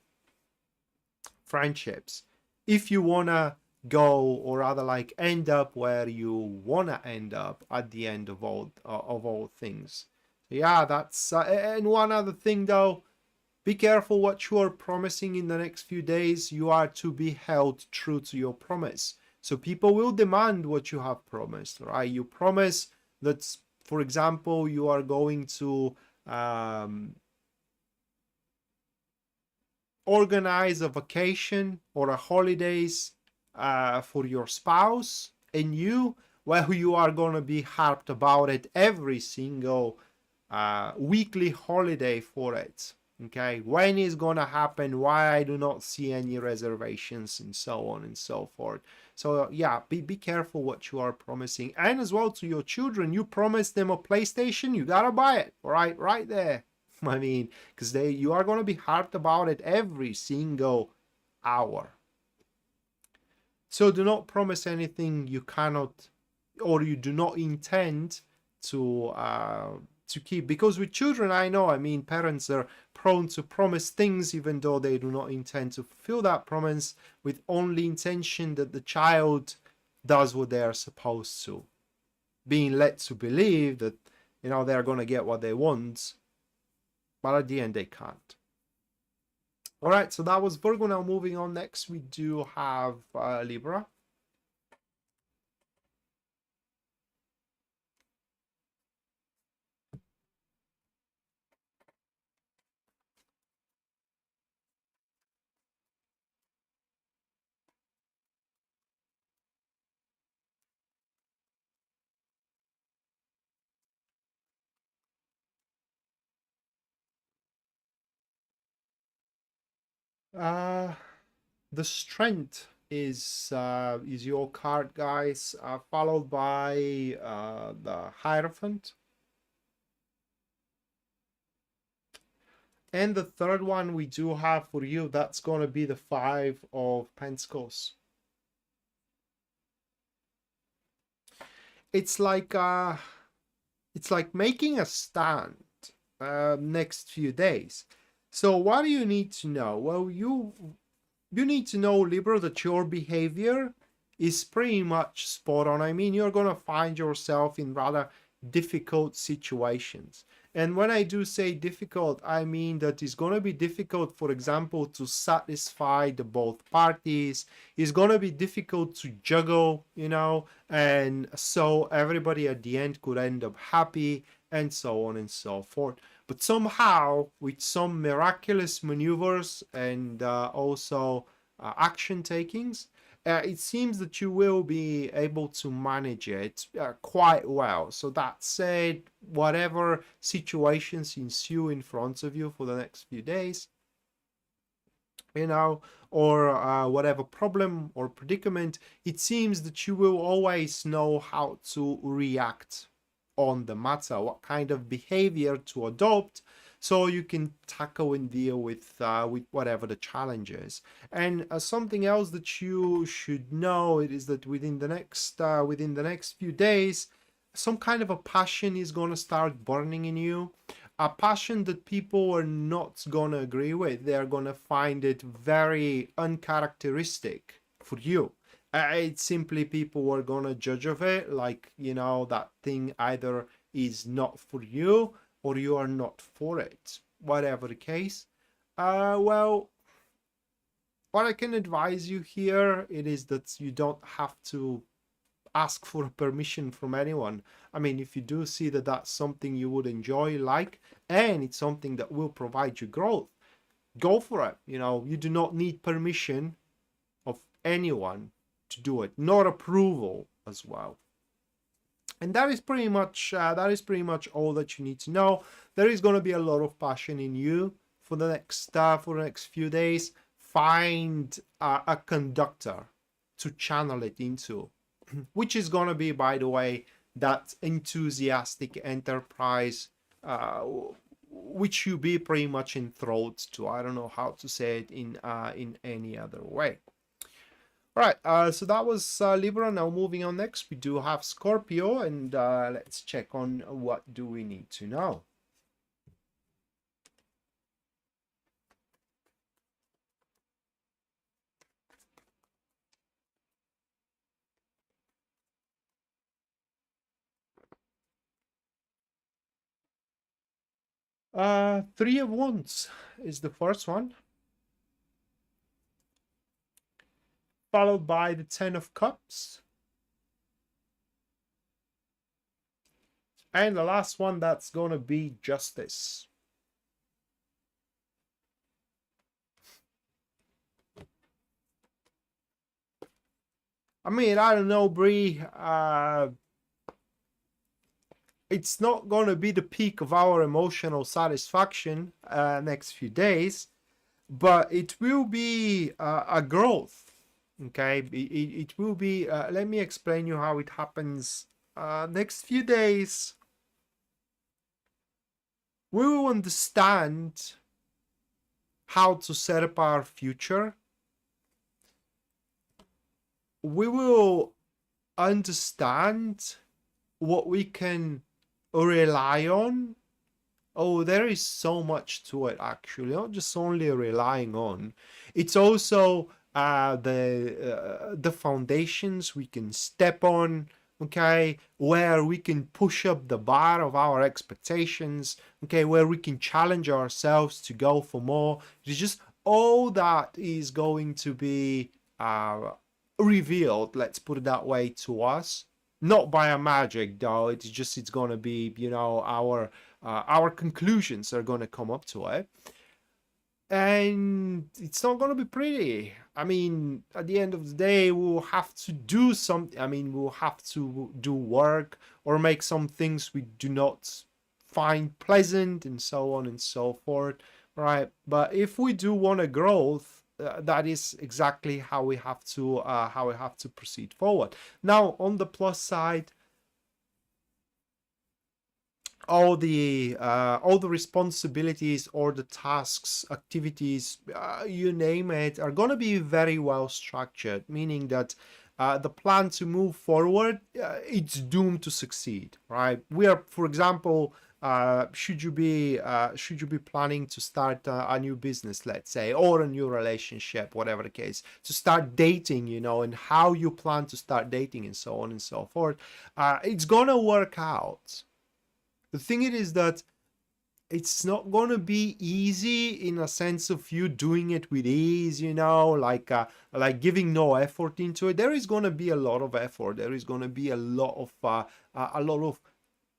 friendships. If you wanna go, or rather like end up where you wanna end up at the end of all things. Yeah, that's and one other thing though, be careful what you are promising in the next few days. You are to be held true to your promise. So people will demand what you have promised, right? You promise that, for example, you are going to organize a vacation or a holidays for your spouse and you, well, you are going to be harped about it every single weekly holiday for it. Okay, when is gonna happen, why I do not see any reservations, and so on and so forth. So yeah, be careful what you are promising. And as well to your children, you promise them a PlayStation, you gotta buy it, right there. I mean, because you are gonna be harped about it every single hour. So do not promise anything you cannot, or you do not intend to keep, because with children, I know, I mean, parents are prone to promise things even though they do not intend to fulfill that promise, with only intention that the child does what they are supposed to, being led to believe that, you know, they're going to get what they want, but at the end they can't. All right, so that was Virgo. Now moving on, next we do have Libra. The Strength is your card, guys, followed by the Hierophant. And the third one we do have for you, that's going to be the Five of Pentacles. It's like making a stand next few days. So what do you need to know? Well, you need to know, Libra, that your behavior is pretty much spot on. I mean, you're going to find yourself in rather difficult situations. And when I do say difficult, I mean that it's going to be difficult, for example, to satisfy the both parties. It's going to be difficult to juggle, you know, and so everybody at the end could end up happy, and so on and so forth. But somehow, with some miraculous maneuvers and also action takings, it seems that you will be able to manage it quite well. So that said, whatever situations ensue in front of you for the next few days, you know, or whatever problem or predicament, it seems that you will always know how to react on the matter, what kind of behavior to adopt, so you can tackle and deal with whatever the challenge is. And something else that you should know, it is that within the next few days, some kind of a passion is going to start burning in you, a passion that people are not going to agree with. They're going to find it very uncharacteristic for you. It's simply people are going to judge of it like, you know, that thing either is not for you or you are not for it, whatever the case. Well, what I can advise you here, it is that you don't have to ask for permission from anyone. I mean, if you do see that that's something you would enjoy, like, and it's something that will provide you growth, go for it. You know, you do not need permission of anyone to do it, nor approval as well. And that is pretty much all that you need to know. There is going to be a lot of passion in you for the next few days. Find a conductor to channel it into, which is going to be, by the way, that enthusiastic enterprise, which you be pretty much enthralled to. I don't know how to say it in any other way. All right, so that was Libra. Now moving on next, we do have Scorpio, and let's check on what do we need to know. Three of Wands is the first one, followed by the Ten of Cups. And the last one, that's going to be Justice. I mean, I don't know, Bree. It's not going to be the peak of our emotional satisfaction next few days, but it will be a growth. Okay, it will be. Let me explain you how it happens. Next few days, we will understand how to set up our future. We will understand what we can rely on. Oh, there is so much to it, actually, not just only relying on. It's also the foundations we can step on, okay, where we can push up the bar of our expectations, okay, where we can challenge ourselves to go for more. It's just all that is going to be revealed, let's put it that way, to us. Not by a magic, though. It's going to be, you know, our conclusions are going to come up to it. And it's not going to be pretty. I mean, at the end of the day, we'll have to do something. I mean, we'll have to do work or make some things we do not find pleasant and so on and so forth, right? But if we do want a growth, that is exactly how we have to proceed forward. Now, on the plus side, all the responsibilities or the tasks, activities, you name it, are going to be very well structured, meaning that the plan to move forward, it's doomed to succeed, right? We are, for example, should you be planning to start a new business, let's say, or a new relationship, whatever the case, to start dating, you know, and how you plan to start dating and so on and so forth, it's gonna work out. The thing is that it's not going to be easy in a sense of you doing it with ease, you know, like giving no effort into it. There is going to be a lot of effort. There is going to be a lot of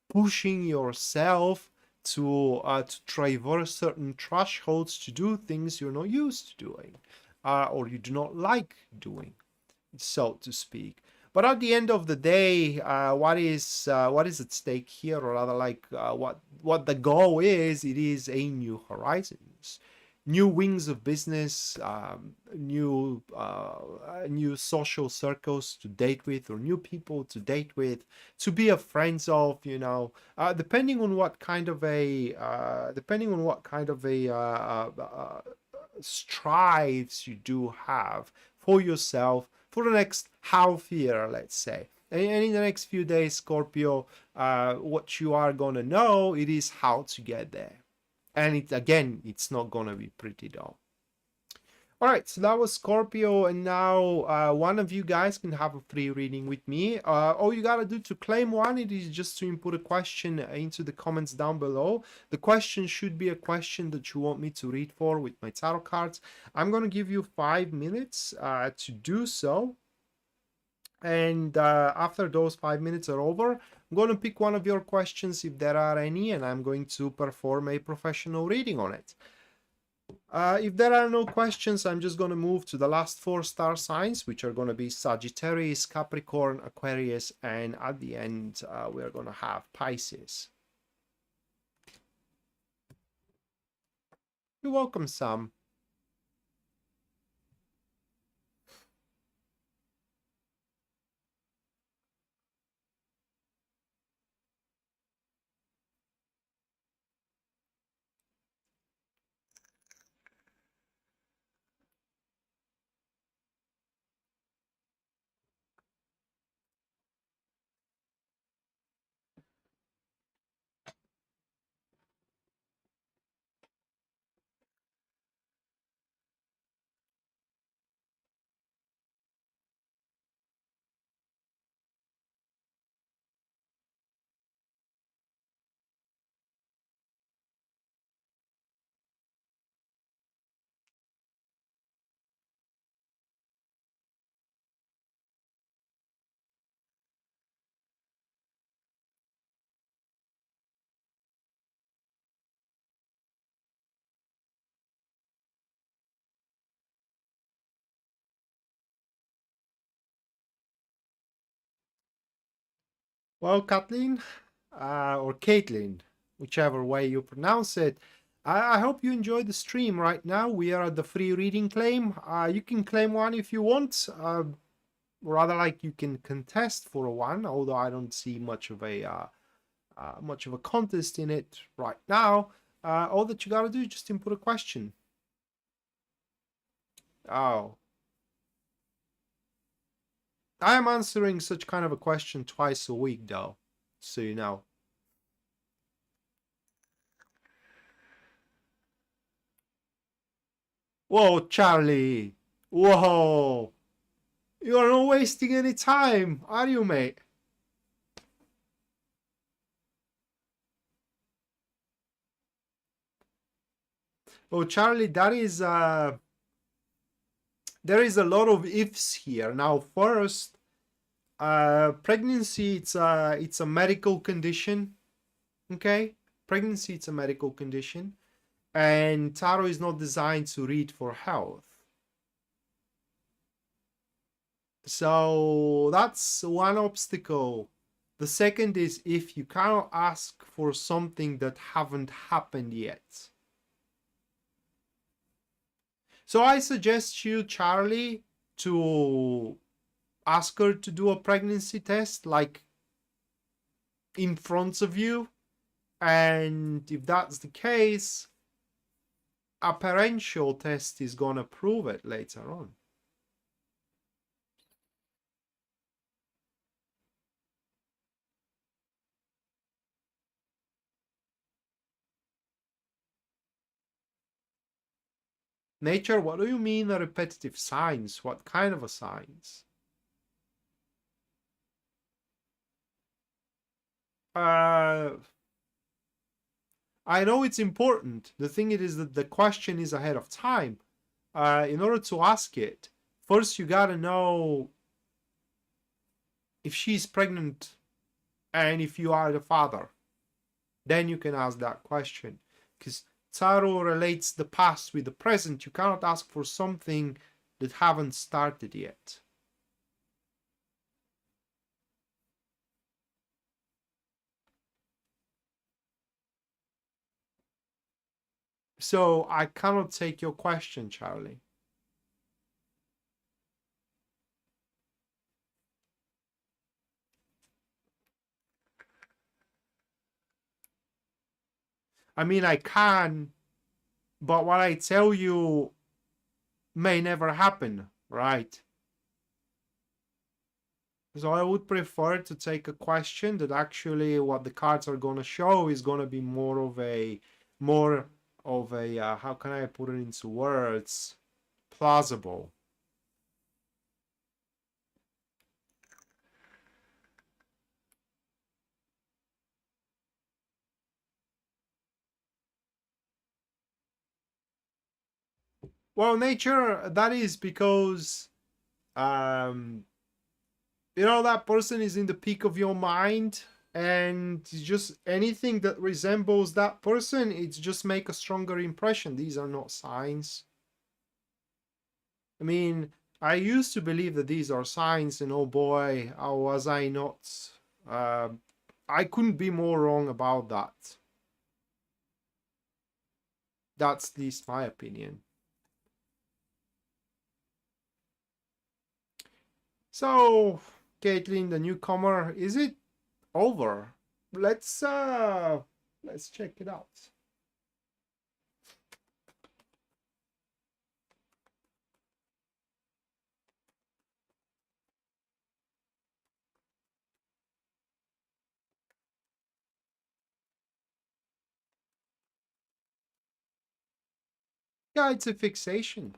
pushing yourself to traverse certain thresholds to do things you're not used to doing, or you do not like doing, so to speak. But at the end of the day, what is at stake here, or rather, like what the goal is? It is a new horizons, new wings of business, new social circles to date with, or new people to date with, to be a friends of, you know, depending on what kind of a strives you do have for yourself for the next half year, let's say. And in the next few days, Scorpio, what you are going to know, it is how to get there. And it's not going to be pretty though. All right, so that was Scorpio, and now one of you guys can have a free reading with me. All you gotta do to claim one, it is just to input a question into the comments down below. The question should be a question that you want me to read for with my tarot cards. I'm gonna give you 5 minutes to do so. And after those 5 minutes are over, I'm going to pick one of your questions if there are any, and I'm going to perform a professional reading on it. If there are no questions, I'm just going to move to the last 4 star signs, which are going to be Sagittarius, Capricorn, Aquarius, and at the end, we're going to have Pisces. You're welcome, Sam. Well, Kathleen, or Caitlin, whichever way you pronounce it, I hope you enjoyed the stream. Right now, we are at the free reading claim. You can claim one if you want. Rather, like you can contest for one, although I don't see much of a contest in it right now. All that you gotta do is just input a question. Oh, I am answering such kind of a question twice a week, though, so you know. Whoa, Charlie! Whoa! You are not wasting any time, are you, mate? Oh, Charlie, there is a lot of ifs here. Now, first, pregnancy, it's a medical condition. Okay, pregnancy, it's a medical condition, and tarot is not designed to read for health. So that's one obstacle. The second is if you cannot ask for something that haven't happened yet. So I suggest you, Charlie, to ask her to do a pregnancy test, like in front of you. And if that's the case, a parental test is gonna prove it later on. Nature, what do you mean a repetitive science? What kind of a science? Uh, I know it's important. The thing is that the question is ahead of time. In order to ask it, first you gotta know if she's pregnant and if you are the father. Then you can ask that question. Because tarot relates the past with the present. You cannot ask for something that haven't started yet. So I cannot take your question, Charlie. I mean, I can, but what I tell you may never happen, right? So I would prefer to take a question that actually what the cards are going to show is going to be more of a how can I put it into words, plausible. Well, nature, that is because um you know, that person is in the peak of your mind, and just anything that resembles that person, it's just make a stronger impression. These are not signs. I mean, I used to believe that these are signs, and oh boy, how was I not? Uh, I couldn't be more wrong about that. That's at least my opinion. So, Caitlin, the newcomer, is it over? Let's check it out. Yeah, it's a fixation.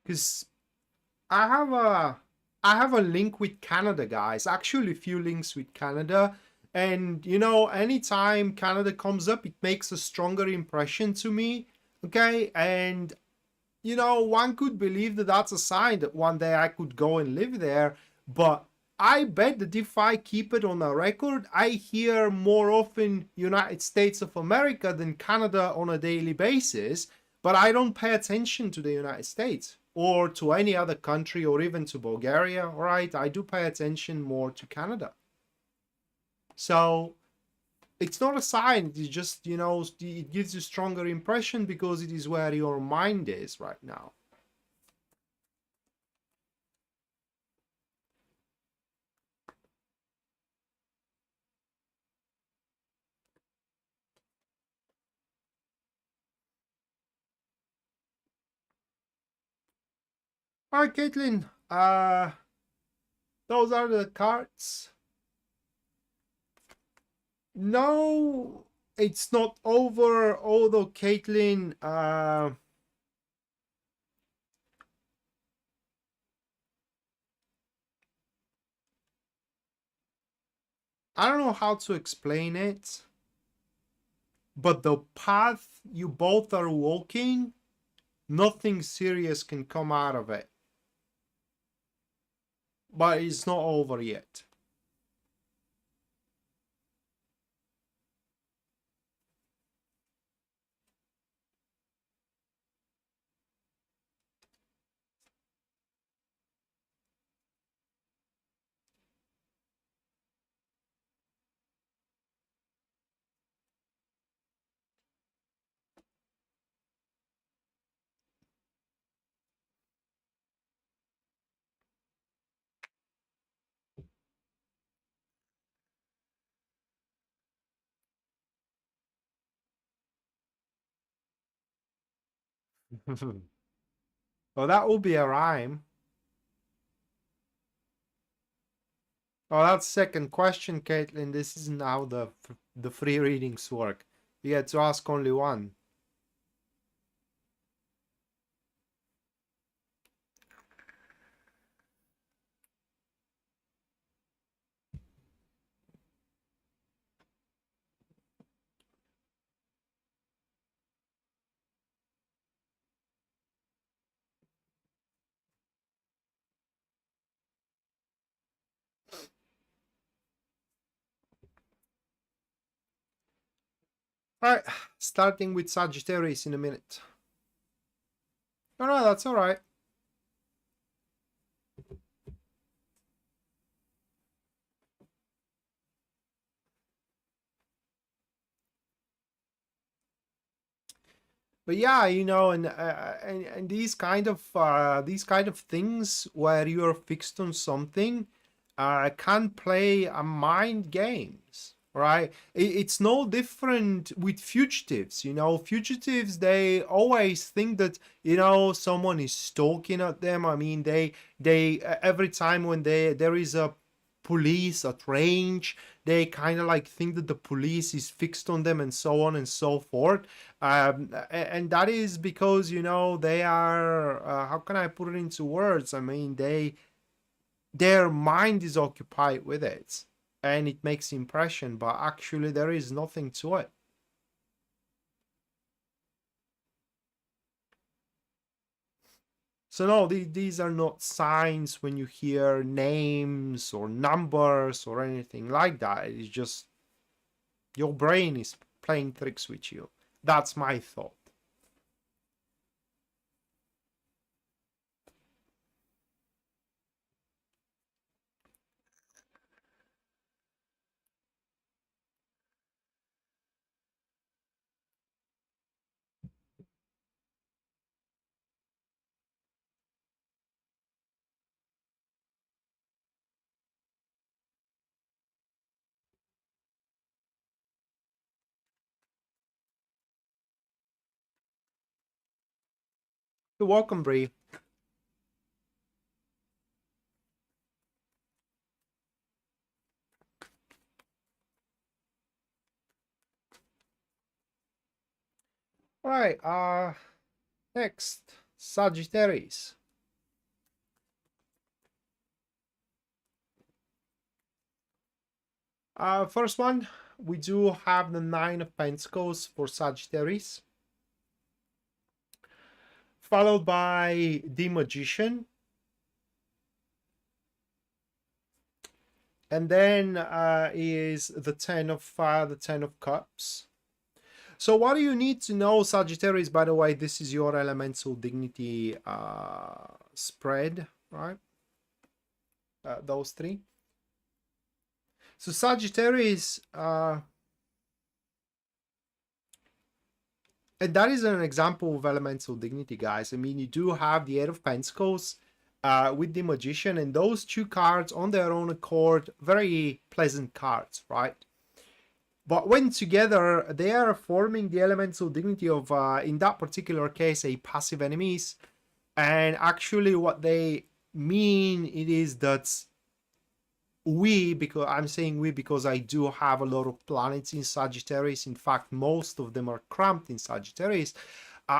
Because I have a link with Canada, guys. Actually, a few links with Canada. And you know, anytime Canada comes up, it makes a stronger impression to me. Okay, and you know, one could believe that that's a sign that one day I could go and live there. But I bet that if I keep it on a record, I hear more often United States of America than Canada on a daily basis. But I don't pay attention to the United States or to any other country or even to Bulgaria, right? I do pay attention more to Canada. So it's not a sign, it's just, you know, it gives you stronger impression because it is where your mind is right now. All right, Caitlin, those are the cards. No, it's not over, although Caitlin, I don't know how to explain it, but the path you both are walking, nothing serious can come out of it. But it's not over yet. Well, that will be a rhyme. Oh, that's second question, Caitlin. This isn't how the free readings work. You get to ask only one. All right, starting with Sagittarius in a minute. No, no, that's all right. But yeah, you know, and these kind of things where you're fixed on something, can play a mind games, right? It's no different with fugitives. You know, fugitives, they always think that, you know, someone is stalking at them. I mean, they every time when there is a police at range. They kind of like think that the police is fixed on them and so on and so forth. And that is because, you know, they are, how can I put it into words? I mean, their mind is occupied with it and it makes impression, but actually there is nothing to it. So no, these are not signs when you hear names or numbers or anything like that. It's just your brain is playing tricks with you. That's my thought. You're welcome, Bree. All right, next, Sagittarius. First one, we do have the Nine of Pentacles for Sagittarius, followed by the Magician, and then is the Ten of Cups. So what do you need to know, Sagittarius? By the way, this is your elemental dignity spread, right? Those three. So Sagittarius, and that is an example of elemental dignity, guys. I mean, you do have the Eight of Pentacles with the Magician, and those two cards on their own accord, very pleasant cards, right? But when together, they are forming the elemental dignity of, in that particular case, a passive enemies. And actually what they mean, it is that because I'm saying we because I do have a lot of planets in Sagittarius. In fact, most of them are cramped in Sagittarius.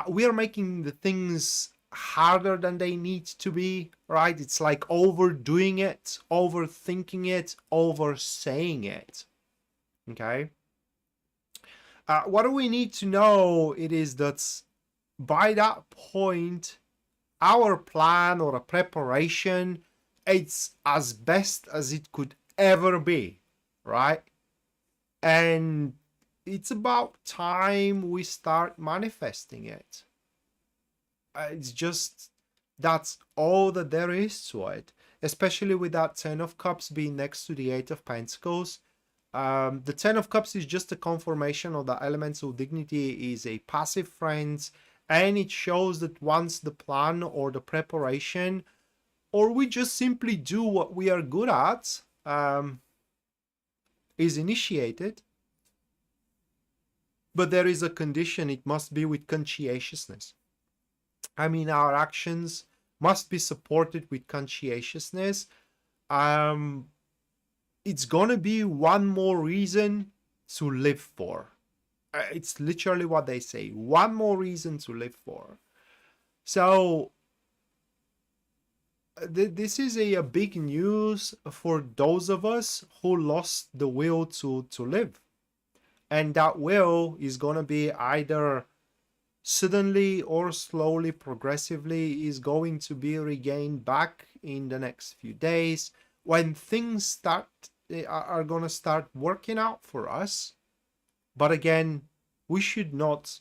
We are making the things harder than they need to be, right? It's like overdoing it, overthinking it, oversaying it. Okay. What do we need to know? It is that by that point, our plan or a preparation, it's as best as it could ever be, right? And it's about time we start manifesting it. It's just, that's all that there is to it, especially with that Ten of Cups being next to the Eight of Pentacles. The Ten of Cups is just a confirmation of the elemental dignity is a passive friend, and it shows that once the plan or the preparation, or we just simply do what we are good at, is initiated, but there is a condition: it must be with conscientiousness. I mean, our actions must be supported with conscientiousness. It's gonna be one more reason to live for. It's literally what they say, one more reason to live for. So this is a big news for those of us who lost the will to live, and that will is gonna be either suddenly or slowly, progressively, is going to be regained back in the next few days when things are going to start working out for us. But again, we should not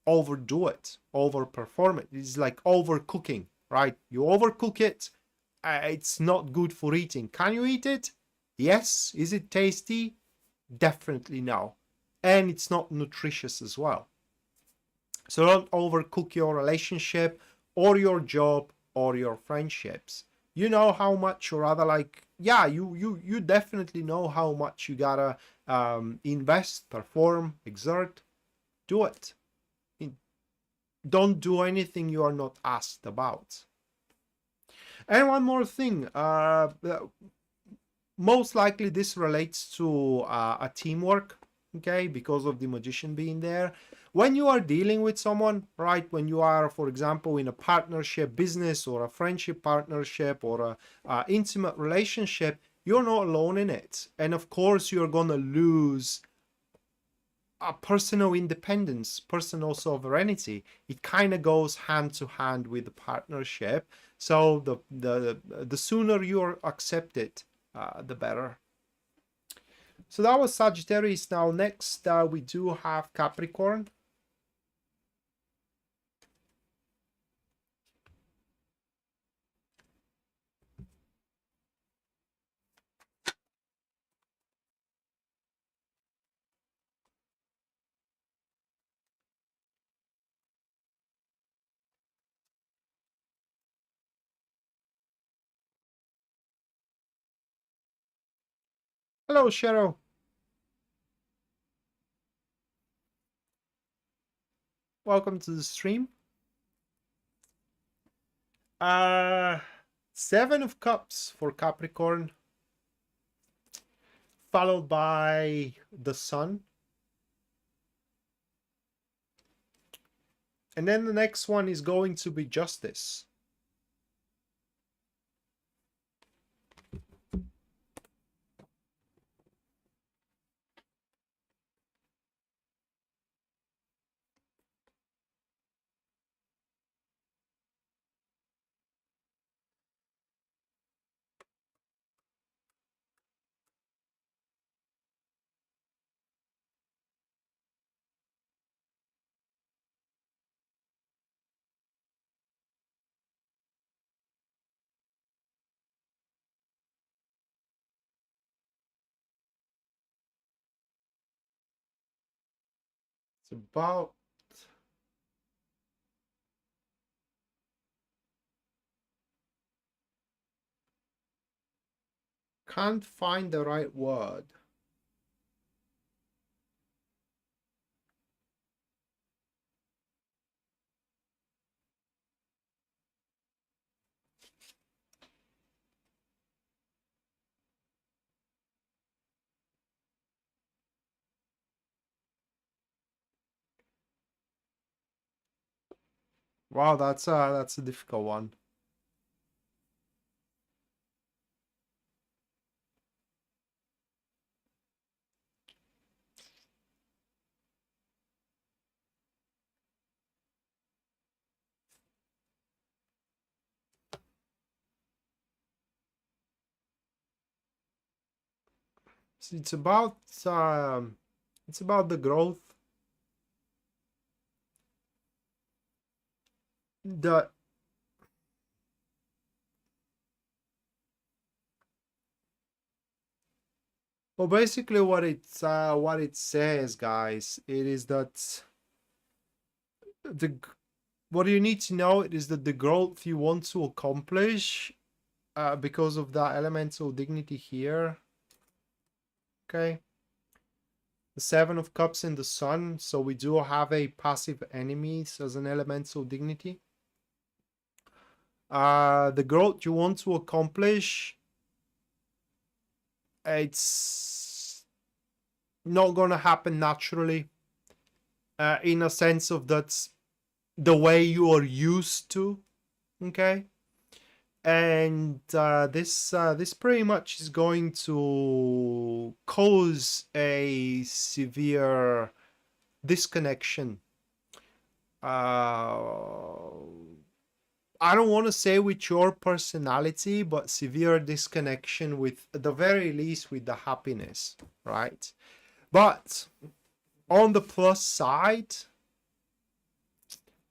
overdo it, overperform it. It's like overcooking, right? You overcook it, it's not good for eating. Can you eat it? Yes. Is it tasty? Definitely no. And it's not nutritious as well. So don't overcook your relationship or your job or your friendships. You know how much, or rather, like, yeah, you definitely know how much you gotta invest, perform, exert. Do it. Don't do anything you are not asked about. And one more thing, most likely this relates to a teamwork, okay, because of the magician being there. When you are dealing with someone, right, when you are, for example, in a partnership, business, or a friendship partnership, or a intimate relationship, you're not alone in it. And of course, you're going to lose a personal independence, personal sovereignty. It kind of goes hand to hand with the partnership. So the sooner you're accepted, the better. So that was Sagittarius. Now next we do have Capricorn. Hello, Cheryl. Welcome to the stream. Seven of Cups for Capricorn, followed by the Sun. And then the next one is going to be Justice. It's about can't find the right word. Wow, that's a difficult one. So it's about the growth. The Well, basically what it says, guys, it is that the what you need to know is that the growth you want to accomplish, because of that elemental dignity here. Okay. The Seven of Cups in the Sun, so we do have a passive enemies as an elemental dignity. The growth you want to accomplish, it's not gonna happen naturally, in a sense of that's the way you are used to, okay? And this pretty much is going to cause a severe disconnection. I don't want to say with your personality, but severe disconnection with, at the very least, with the happiness, right? But on the plus side,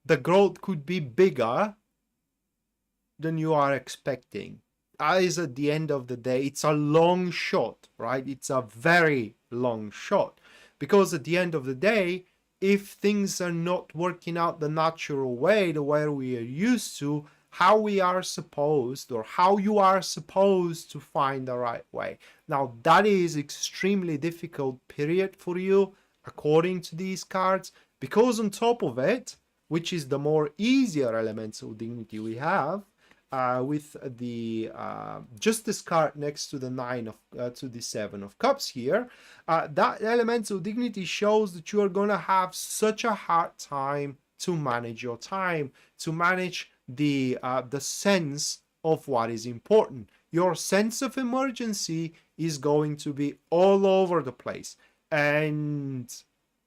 the growth could be bigger than you are expecting. That is, at the end of the day, it's a long shot, right? It's a very long shot, because at the end of the day, if things are not working out the natural way, the way we are used to, how we are supposed, or how you are supposed to find the right way. Now, that is extremely difficult period for you, according to these cards, because on top of it, which is the more easier elemental dignity we have, with the Justice card next to the to the Seven of Cups here, that elemental dignity shows that you are gonna have such a hard time to manage your time, to manage the sense of what is important. Your sense of emergency is going to be all over the place, and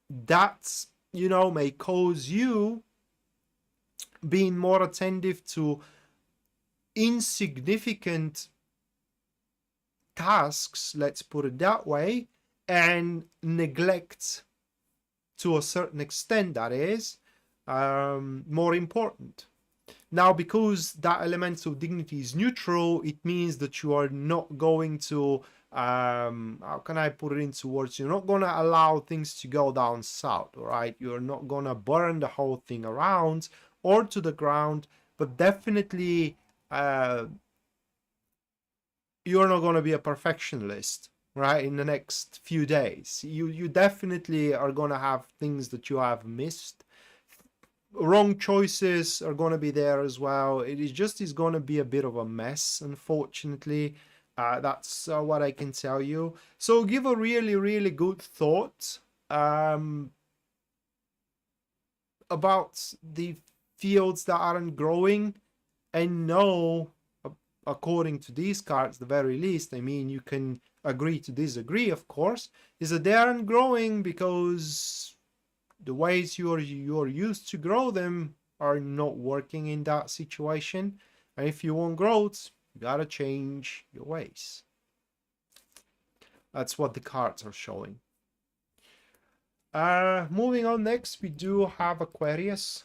that, you know, may cause you being more attentive to insignificant tasks, let's put it that way, and neglect, to a certain extent, that is more important. Now, because that elemental dignity is neutral, it means that you are not going to, how can I put it into words? You're not going to allow things to go down south, all right? You're not going to burn the whole thing around or to the ground, but definitely you're not going to be a perfectionist, right? In the next few days, you definitely are going to have things that you have missed. Wrong choices are going to be there as well. It is going to be a bit of a mess, unfortunately. That's what I can tell you. So give a really, really good thought about the fields that aren't growing, and know, according to these cards, the very least, I mean, you can agree to disagree, of course, is that they aren't growing because the ways you're used to grow them are not working in that situation. And if you want growth, you gotta change your ways. That's what the cards are showing. Moving on, next we do have Aquarius.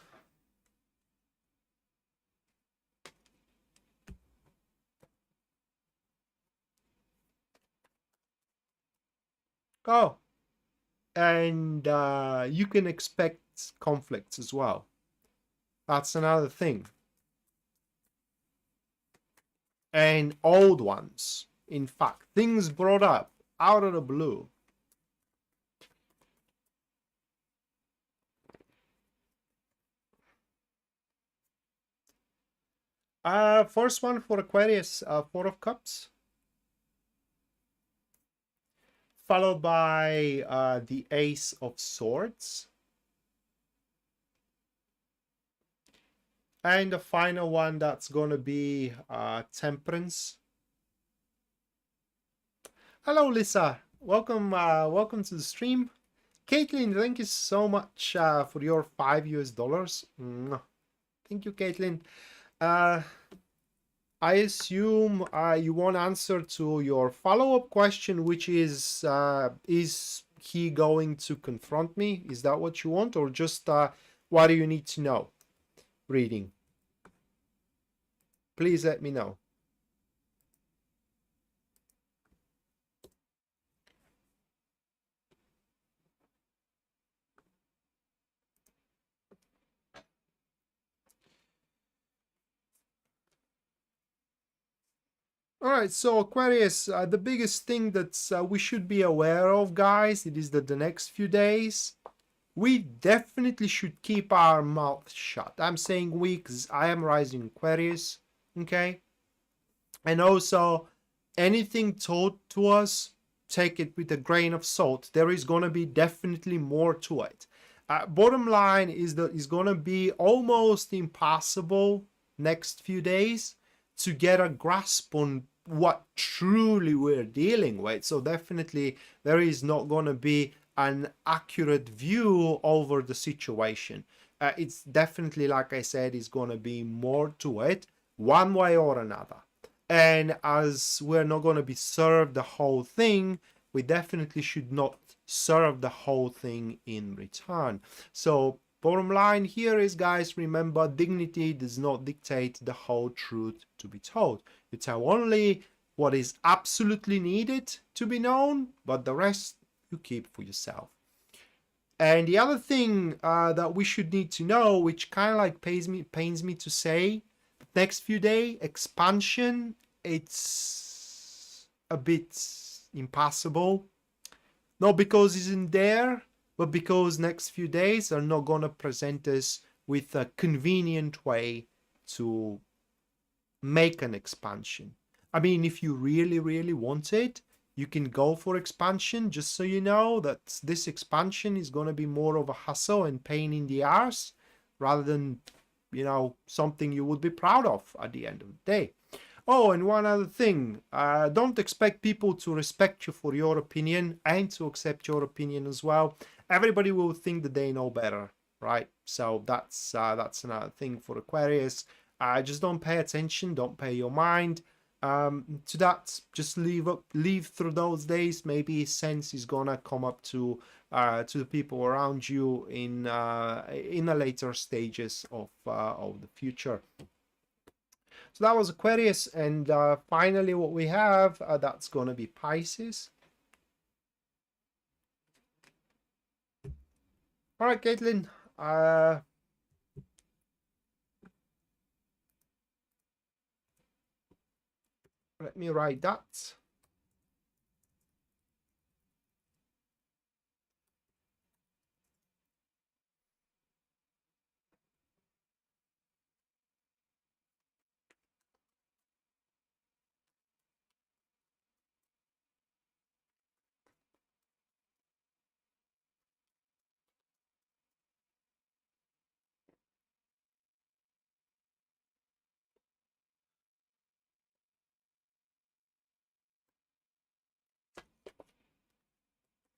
Oh, and you can expect conflicts as well. That's another thing. And old ones, in fact, things brought up out of the blue. First one for Aquarius, Four of Cups, followed by the Ace of Swords, and the final one, that's going to be Temperance. Hello, Lisa. Welcome, welcome to the stream. Caitlin, thank you so much for your $5 US. Thank you, Caitlin. I assume you want answer to your follow-up question, which is he going to confront me? Is that what you want, or just what do you need to know? Reading. Please let me know. All right, so Aquarius, the biggest thing that we should be aware of, guys, it is that the next few days, we definitely should keep our mouth shut. I'm saying we because I am rising Aquarius, okay? And also, anything told to us, take it with a grain of salt. There is going to be definitely more to it. Bottom line is that it's going to be almost impossible next few days to get a grasp on what truly we're dealing with. So definitely there is not going to be an accurate view over the situation. It's definitely, like I said, is going to be more to it, one way or another. And as we're not going to be served the whole thing, we definitely should not serve the whole thing in return. So bottom line here is, guys, remember, dignity does not dictate the whole truth to be told. You tell only what is absolutely needed to be known, but the rest you keep for yourself. And the other thing that we should need to know, which kind of like pains me to say, next few days, expansion, it's a bit impossible. Not because it's in there, but because next few days are not going to present us with a convenient way to make an expansion. I mean, if you really, really want it, you can go for expansion, just so you know that this expansion is going to be more of a hassle and pain in the arse rather than, you know, something you would be proud of at the end of the day. Oh, and one other thing, don't expect people to respect you for your opinion and to accept your opinion as well. Everybody will think that they know better, right? So that's another thing for Aquarius. Just don't pay attention, don't pay your mind to that. Just leave through those days. Maybe sense is gonna come up to the people around you in the later stages of the future. So that was Aquarius, and finally what we have, that's going to be Pisces. All right, Caitlin. Let me write that.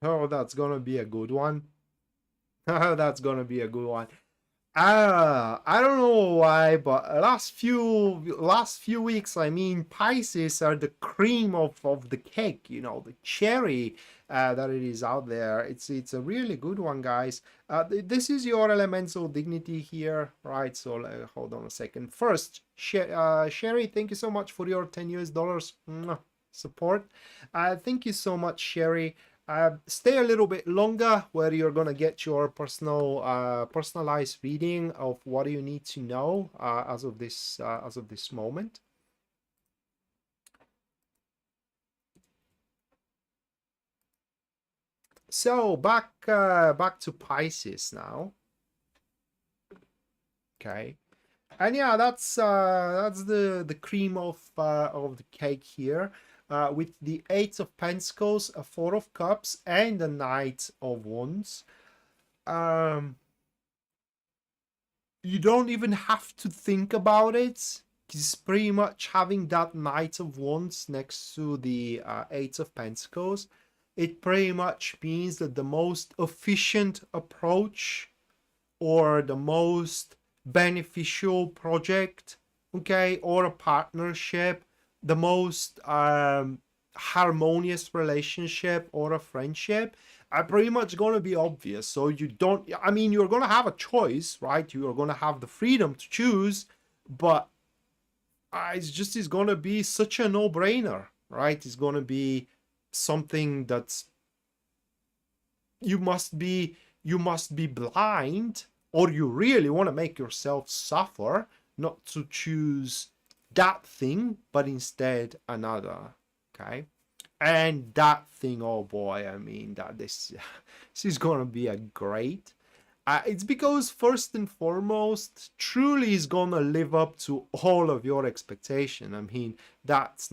Oh, that's going to be a good one. That's going to be a good one. I don't know why, but last few weeks, I mean, Pisces are the cream of the cake, you know, the cherry that it is out there. It's a really good one, guys. This is your elemental dignity here, right? So hold on a second. First, Sherry, thank you so much for your $10 support. Thank you so much, Sherry. Stay a little bit longer where you're gonna get your personalized reading of what you need to know as of this moment. So back to Pisces now. Okay, and yeah, that's the cream of the cake here. With the Eight of Pentacles, a Four of Cups, and a Knight of Wands. You don't even have to think about it, because pretty much having that Knight of Wands next to the Eight of Pentacles, it pretty much means that the most efficient approach or the most beneficial project, okay, or a partnership, the most harmonious relationship or a friendship are pretty much going to be obvious. So you don't, I mean, you're going to have a choice, right? You are going to have the freedom to choose, but it's going to be such a no-brainer, right? It's going to be something that's you must be blind, or you really want to make yourself suffer not to choose that thing, but instead another. Okay, and that thing, oh boy, I mean, that this is gonna be a great. It's because first and foremost, truly is gonna live up to all of your expectation. I mean, that's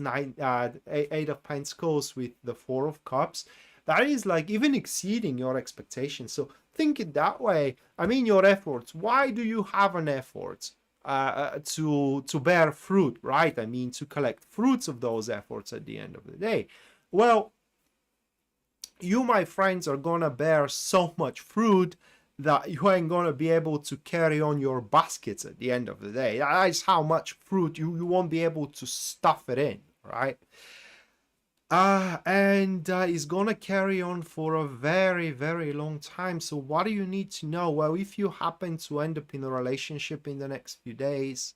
Eight of Pentacles with the Four of Cups. That is like even exceeding your expectations. So think it that way. I mean, your efforts. Why do you have an effort? To bear fruit, right? I mean, to collect fruits of those efforts at the end of the day. Well, you, my friends, are gonna bear so much fruit that you ain't gonna be able to carry on your baskets at the end of the day. That's how much fruit you won't be able to stuff it in, right? And is gonna carry on for a very, very long time. So what do you need to know? Well, if you happen to end up in a relationship in the next few days,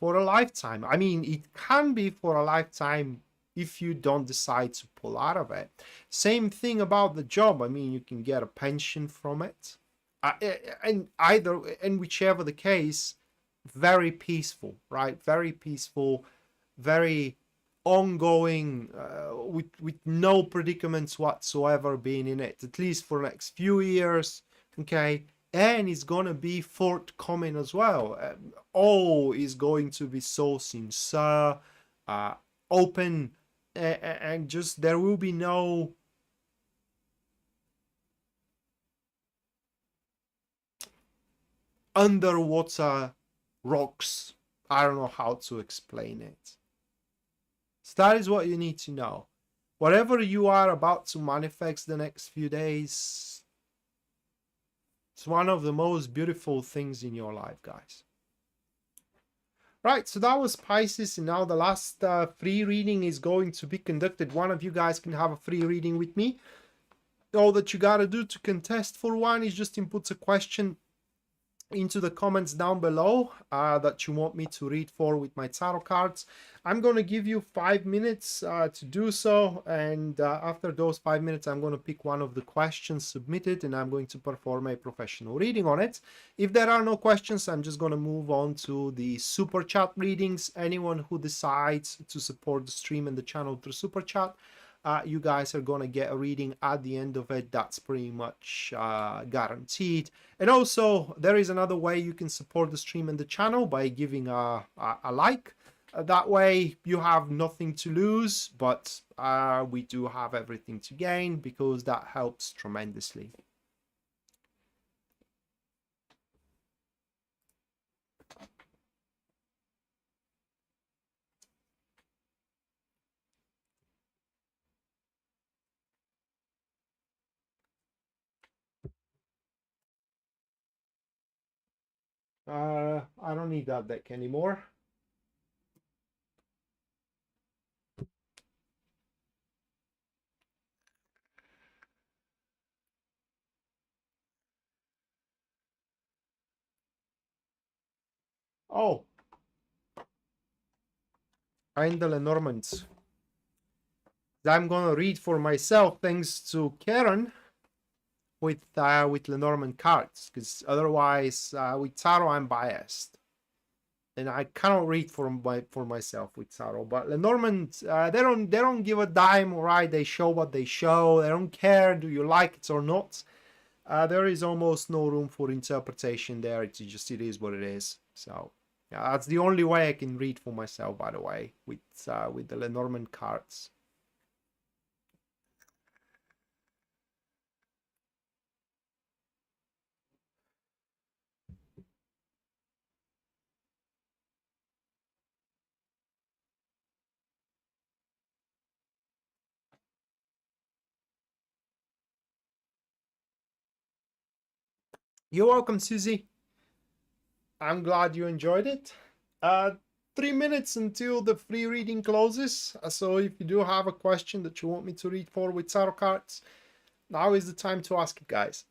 for a lifetime. I mean, it can be for a lifetime if you don't decide to pull out of it. Same thing about the job. I mean, you can get a pension from it. And whichever the case, very peaceful, right? Very peaceful, very ongoing, with no predicaments whatsoever being in it, at least for the next few years. Okay, and it's gonna be forthcoming as well. All is going to be so sincere, open, and just there will be no underwater rocks. I don't know how to explain it. So that is what you need to know. Whatever you are about to manifest the next few days, it's one of the most beautiful things in your life, guys. Right, so that was Pisces, and now the last free reading is going to be conducted. One of you guys can have a free reading with me. All that you gotta do to contest for one is just input a question into the comments down below that you want me to read for with my tarot cards. I'm going to give you 5 minutes to do so, and after those 5 minutes I'm going to pick one of the questions submitted and I'm going to perform a professional reading on it. If there are no questions, I'm just going to move on to the super chat readings. Anyone who decides to support the stream and the channel through super chat, you guys are gonna get a reading at the end of it. That's pretty much guaranteed. And also, there is another way you can support the stream and the channel by giving a like. That way, you have nothing to lose, but we do have everything to gain, because that helps tremendously. I don't need that deck anymore. Oh, I'm the Lenormand. I'm gonna read for myself, thanks to Karen, with Lenormand cards, because otherwise with tarot I'm biased, and I cannot read for myself with tarot. But Lenormand, they don't give a dime, right? They show what they show. They don't care do you like it or not. There is almost no room for interpretation there. It is what it is. So yeah, that's the only way I can read for myself, by the way, with the Lenormand cards. You're welcome, Susie. I'm glad you enjoyed it. 3 minutes until the free reading closes. So if you do have a question that you want me to read for with tarot cards, now is the time to ask it, guys.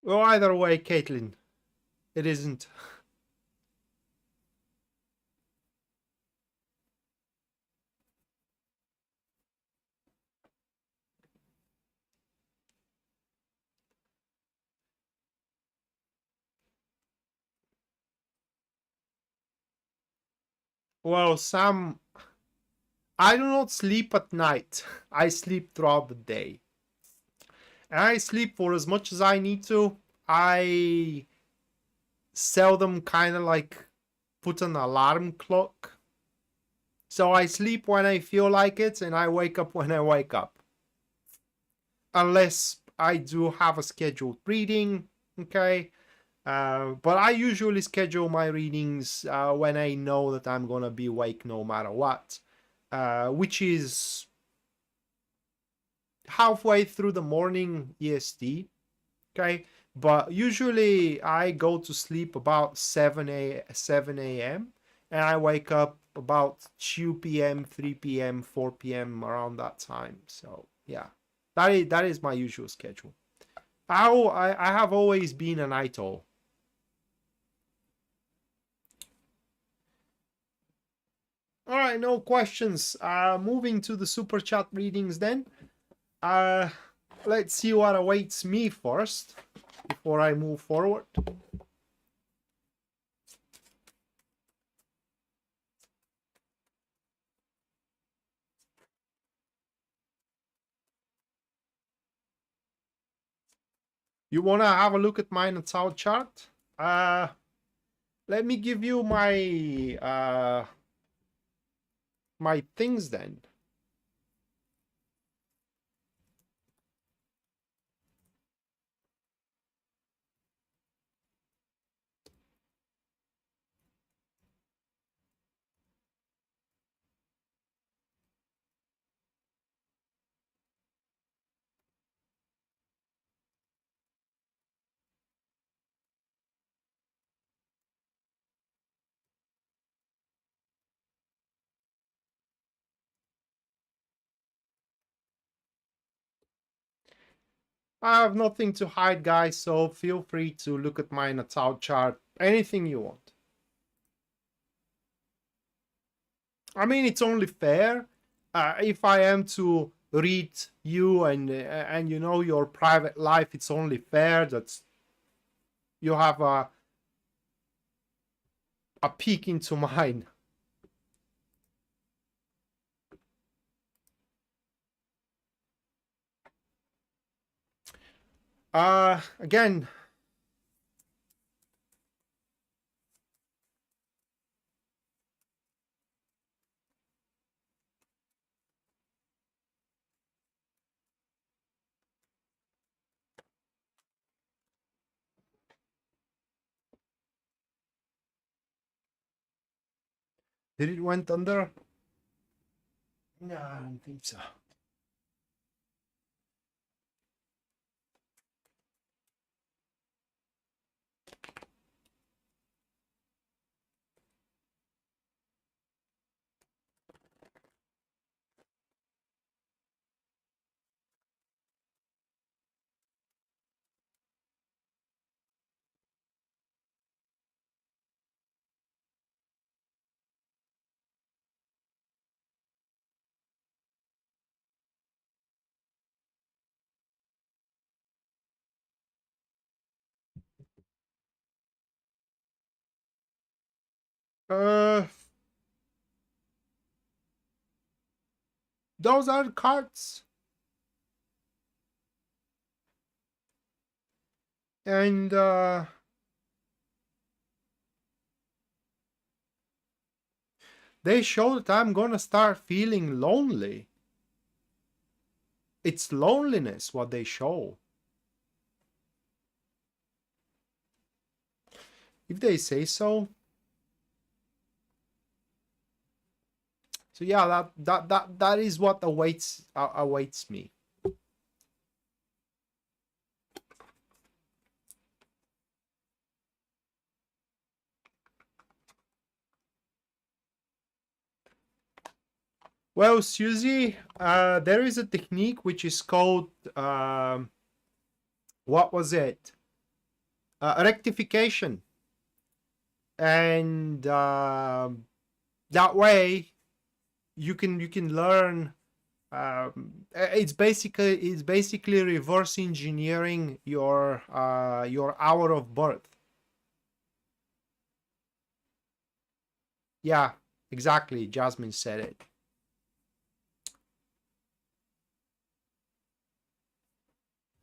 Well, either way, Caitlin, it isn't. Well, Sam, I do not sleep at night. I sleep throughout the day. And I sleep for as much as I need to. I seldom kind of like put an alarm clock. So I sleep when I feel like it and I wake up when I wake up. Unless I do have a scheduled reading, okay? But I usually schedule my readings when I know that I'm gonna be awake no matter what, which is halfway through the morning EST, okay? But usually I go to sleep about 7 a.m. and I wake up about 2 p.m., 3 p.m., 4 p.m. around that time. So yeah, that is my usual schedule. I have always been a night owl. All right, no questions. Moving to the super chat readings then. Let's see what awaits me first before I move forward. You wanna have a look at my natal chart? Let me give you my my things then. I have nothing to hide, guys, so feel free to look at my natal chart, anything you want. I mean, it's only fair. If I am to read you and you know your private life, it's only fair that you have a peek into mine. Again, did it went under? No, I don't think so. Uh, those are cards. And they show that I'm gonna start feeling lonely. It's loneliness what they show. If they say so. So yeah, that is what awaits me. Well, Susie, there is a technique which is called what was it? Rectification, and that way you can learn. It's basically reverse engineering your hour of birth. Yeah, exactly. Jasmine said it.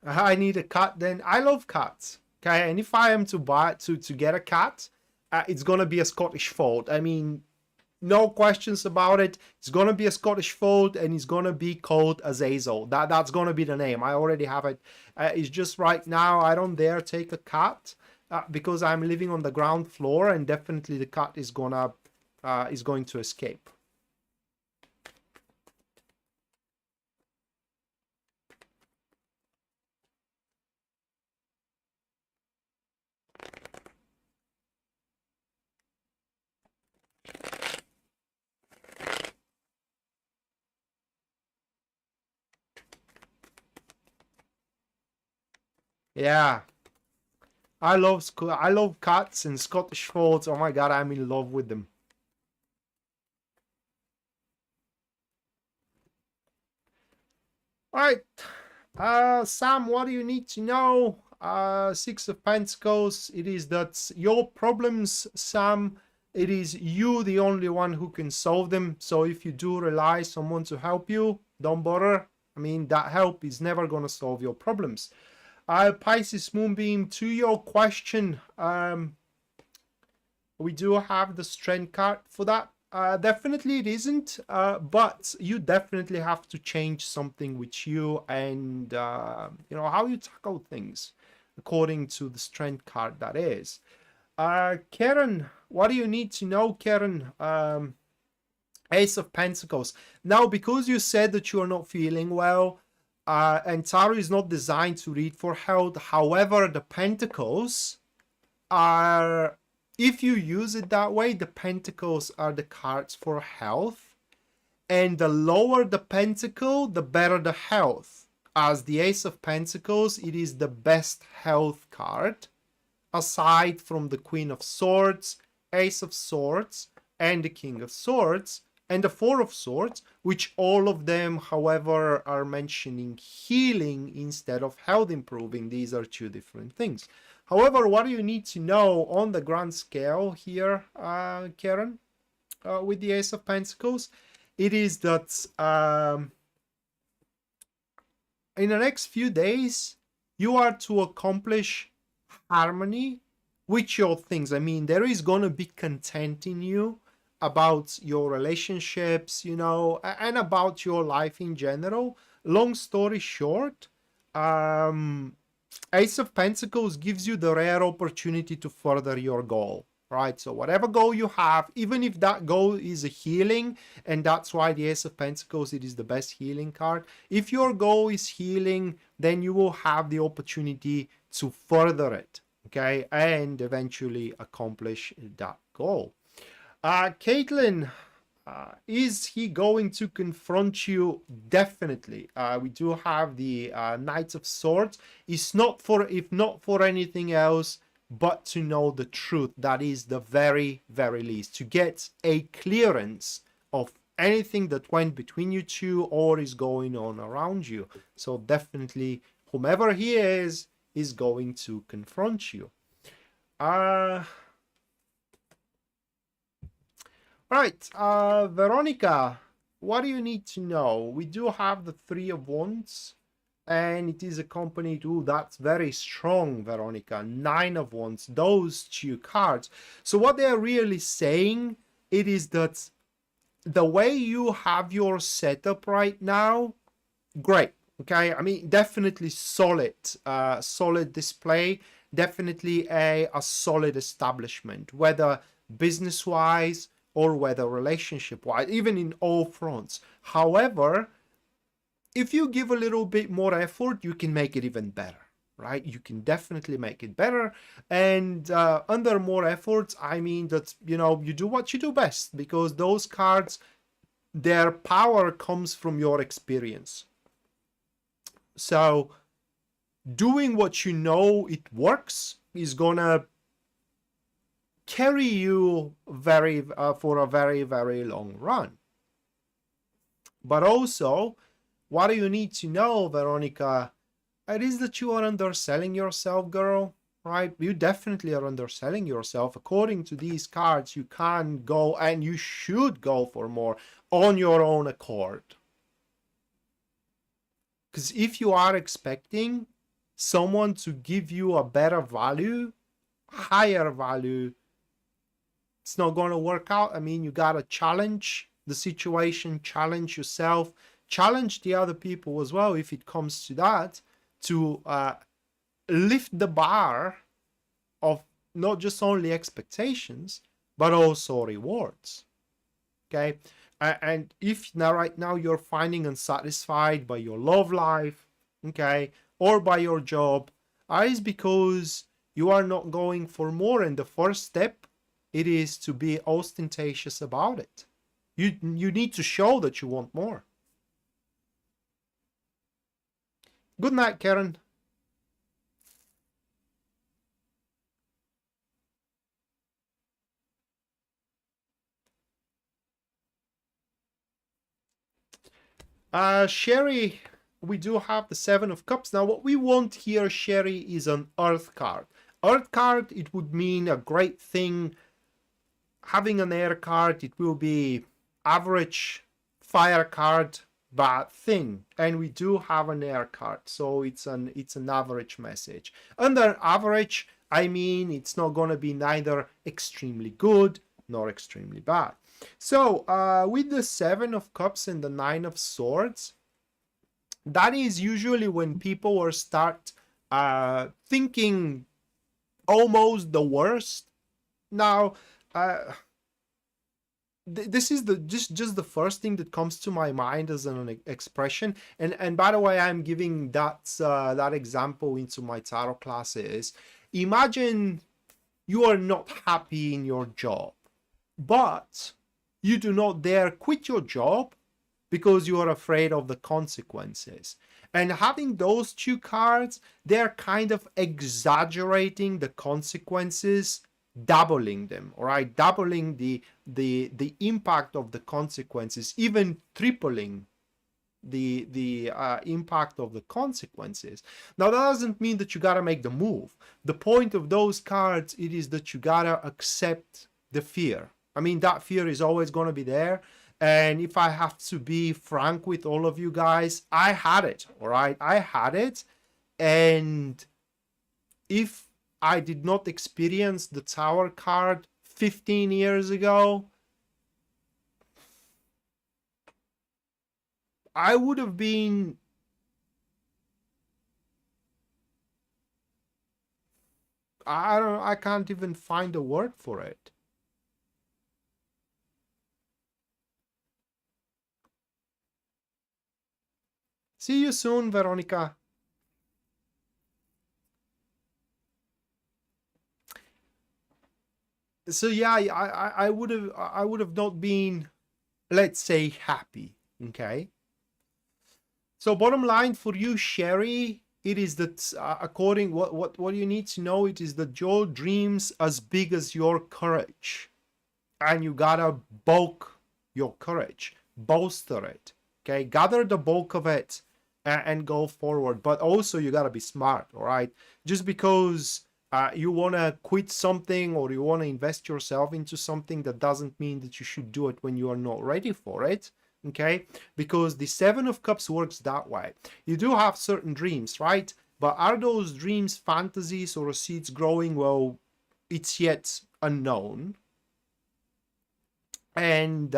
I need a cat then. I love cats. Okay, and if I am to buy to get a cat, it's gonna be a Scottish Fold. I mean, no questions about it. It's gonna be a Scottish Fold, and it's gonna be called Azazel. That's gonna be the name. I already have it. It's just right now I don't dare take a cat because I'm living on the ground floor, and definitely the cat is going to escape. Yeah, I love cats and Scottish Folds. Oh my god, I'm in love with them. All right, Sam, what do you need to know? Six of Pentacles. It is that your problems, Sam. It is you the only one who can solve them. So if you do rely someone to help you, don't bother. I mean, that help is never gonna solve your problems. Pisces Moonbeam, to your question, we do have the Strength card for that. Definitely it isn't, but you definitely have to change something with you and, you know, how you tackle things according to the Strength card that is. Karen, what do you need to know, Karen? Ace of Pentacles. Now, because you said that you are not feeling well, and Tarot is not designed to read for health. However, the Pentacles are, if you use it that way, the Pentacles are the cards for health. And the lower the Pentacle, the better the health. As the Ace of Pentacles, it is the best health card, aside from the Queen of Swords, Ace of Swords, and the King of Swords, and the Four of Swords, which all of them, however, are mentioning healing instead of health improving. These are two different things. However, what do you need to know on the grand scale here, Karen, with the Ace of Pentacles? It is that in the next few days, you are to accomplish harmony with your things. I mean, there is going to be content in you about your relationships, you know, and about your life in general. Long story short, Ace of Pentacles gives you the rare opportunity to further your goal, right? So whatever goal you have, even if that goal is a healing, and that's why the Ace of Pentacles, it is the best healing card. If your goal is healing, then you will have the opportunity to further it, okay, and eventually accomplish that goal. Caitlin, is he going to confront you? Definitely. We do have the Knight of Swords. It's not for, if not for anything else, but to know the truth. That is the very, very least. To get a clearance of anything that went between you two or is going on around you. So definitely, whomever he is going to confront you. Right, Veronica, what do you need to know? We do have the Three of Wands, and it is accompanied, ooh, that's very strong, Veronica, Nine of Wands, those two cards. So what they're really saying, it is that the way you have your setup right now, great, okay? I mean, definitely solid, solid display, definitely a solid establishment, whether business-wise, or whether relationship-wise, even in all fronts. However, if you give a little bit more effort, you can make it even better, right? You can definitely make it better. And under more efforts, I mean that, you know, you do what you do best, because those cards, their power comes from your experience. So doing what you know it works is gonna carry you for a very, very long run. But also, what do you need to know, Veronica? It is that you are underselling yourself, girl, right? You definitely are underselling yourself. According to these cards, you can go, and you should go for more on your own accord. Because if you are expecting someone to give you a better value, higher value, it's not going to work out. I mean, you got to challenge the situation, challenge yourself, challenge the other people as well, if it comes to that, to lift the bar of not just only expectations, but also rewards. Okay. And if now right now you're finding unsatisfied by your love life, okay, or by your job, is because you are not going for more. And the first step, it is to be ostentatious about it. You need to show that you want more. Good night, Karen. Sherry, we do have the Seven of Cups. Now, what we want here, Sherry, is an Earth card. Earth card, it would mean a great thing. Having an air card, it will be average. Fire card, bad thing. And we do have an air card, so it's an average message. Under average, I mean it's not going to be neither extremely good nor extremely bad. So with the Seven of Cups and the Nine of Swords, that is usually when people will start thinking almost the worst. Now, this is the just the first thing that comes to my mind as an expression. And by the way, I'm giving that that example into my tarot classes. Imagine you are not happy in your job, but you do not dare quit your job because you are afraid of the consequences. And having those two cards, they're kind of exaggerating the consequences, doubling them, all right, doubling the impact of the consequences, even tripling the impact of the consequences. Now, that doesn't mean that you gotta make the move. The point of those cards, it is that you gotta accept the fear. I mean, that fear is always going to be there. And if I have to be frank with all of you guys, I had it, all right? I had it. And if I did not experience the Tower card 15 years ago, I would have been... I can't even find a word for it. See you soon, Veronica. So yeah, I would have not been, let's say, happy. Okay. So bottom line for you, Sherry, it is that according what you need to know, it is that your dreams as big as your courage, and you gotta bulk your courage, bolster it. Okay, gather the bulk of it and go forward. But also you gotta be smart. All right, just because you want to quit something or you want to invest yourself into something, that doesn't mean that you should do it when you are not ready for it. Okay, because the Seven of Cups works that way. You do have certain dreams, right? But are those dreams fantasies or seeds growing? Well, it's yet unknown. And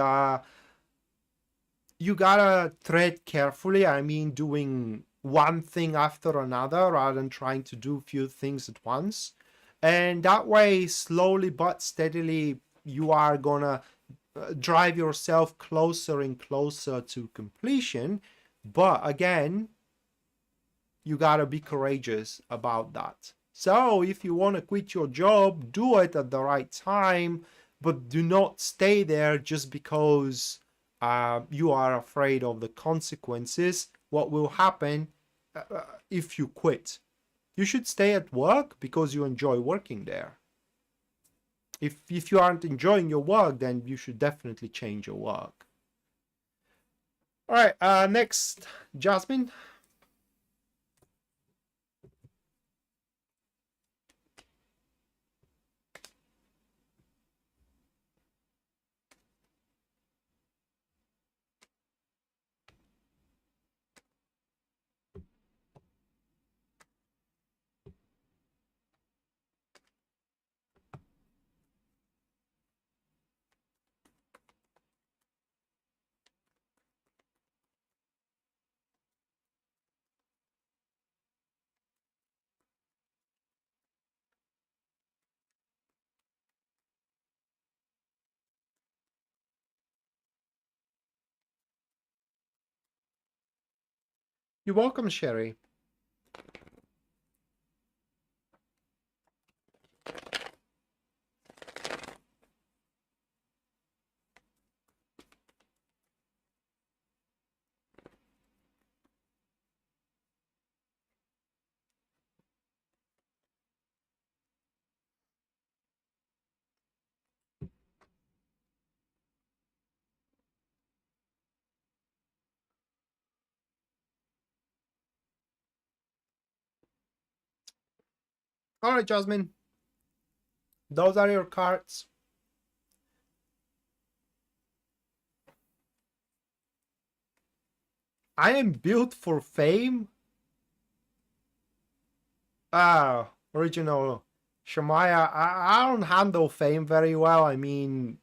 you gotta tread carefully. I mean, doing one thing after another rather than trying to do a few things at once. And that way, slowly but steadily, you are gonna drive yourself closer and closer to completion. But again, you gotta be courageous about that. So if you want to quit your job, do it at the right time, but do not stay there just because you are afraid of the consequences. What will happen if you quit? You should stay at work because you enjoy working there. If you aren't enjoying your work, then you should definitely change your work. All right, next, Jasmine. You're welcome, Sherry. All right, Jasmine. Those are your cards. I am built for fame. Original Shemaya. I don't handle fame very well. I mean,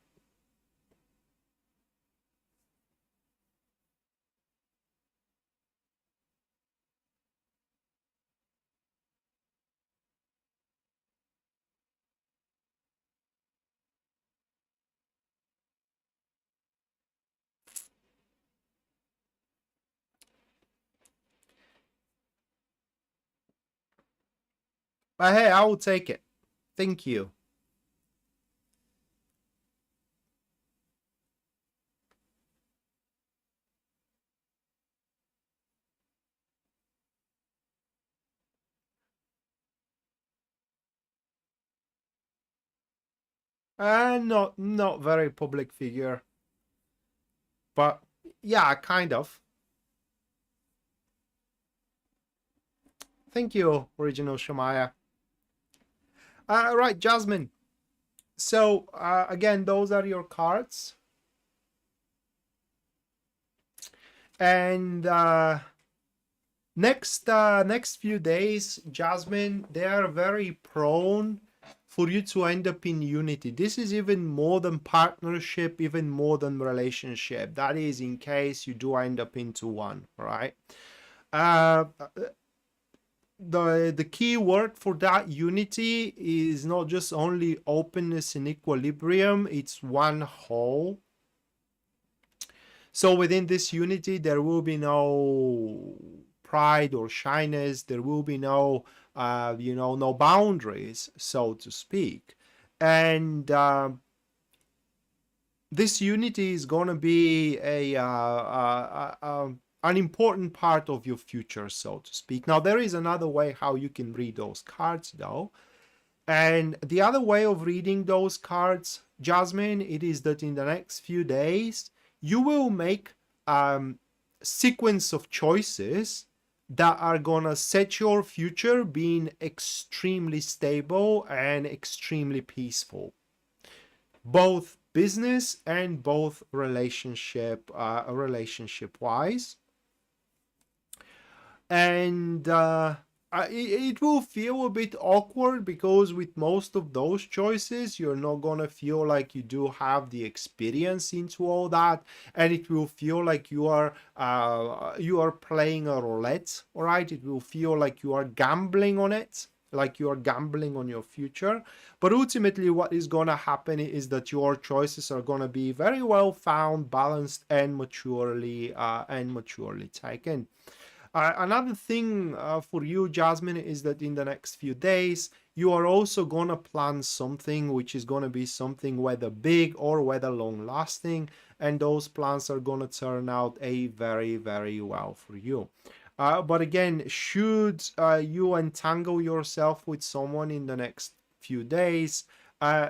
but hey, I will take it. Thank you. Not very public figure, but yeah, kind of. Thank you, original Shemaya. Right, Jasmine. So again, those are your cards, and next few days, Jasmine, they are very prone for you to end up in unity. This is even more than partnership, even more than relationship. That is in case you do end up into one, right? The key word for that unity is not just only openness and equilibrium, it's one whole. So within this unity, there will be no pride or shyness. There will be no, no boundaries, so to speak. And this unity is going to be an important part of your future, so to speak. Now, there is another way how you can read those cards, though. And the other way of reading those cards, Jasmine, it is that in the next few days, you will make sequence of choices that are gonna set your future being extremely stable and extremely peaceful, both business and both relationship wise. And it will feel a bit awkward because with most of those choices you're not gonna feel like you do have the experience into all that, and it will feel like you are playing a roulette. All right, it will feel like you are gambling on it, like you are gambling on your future. But ultimately what is gonna happen is that your choices are gonna be very well found, balanced, and maturely taken. Another thing for you, Jasmine, is that in the next few days, you are also going to plan something which is going to be something whether big or whether long lasting. And those plans are going to turn out very, very well for you. But again, should you entangle yourself with someone in the next few days,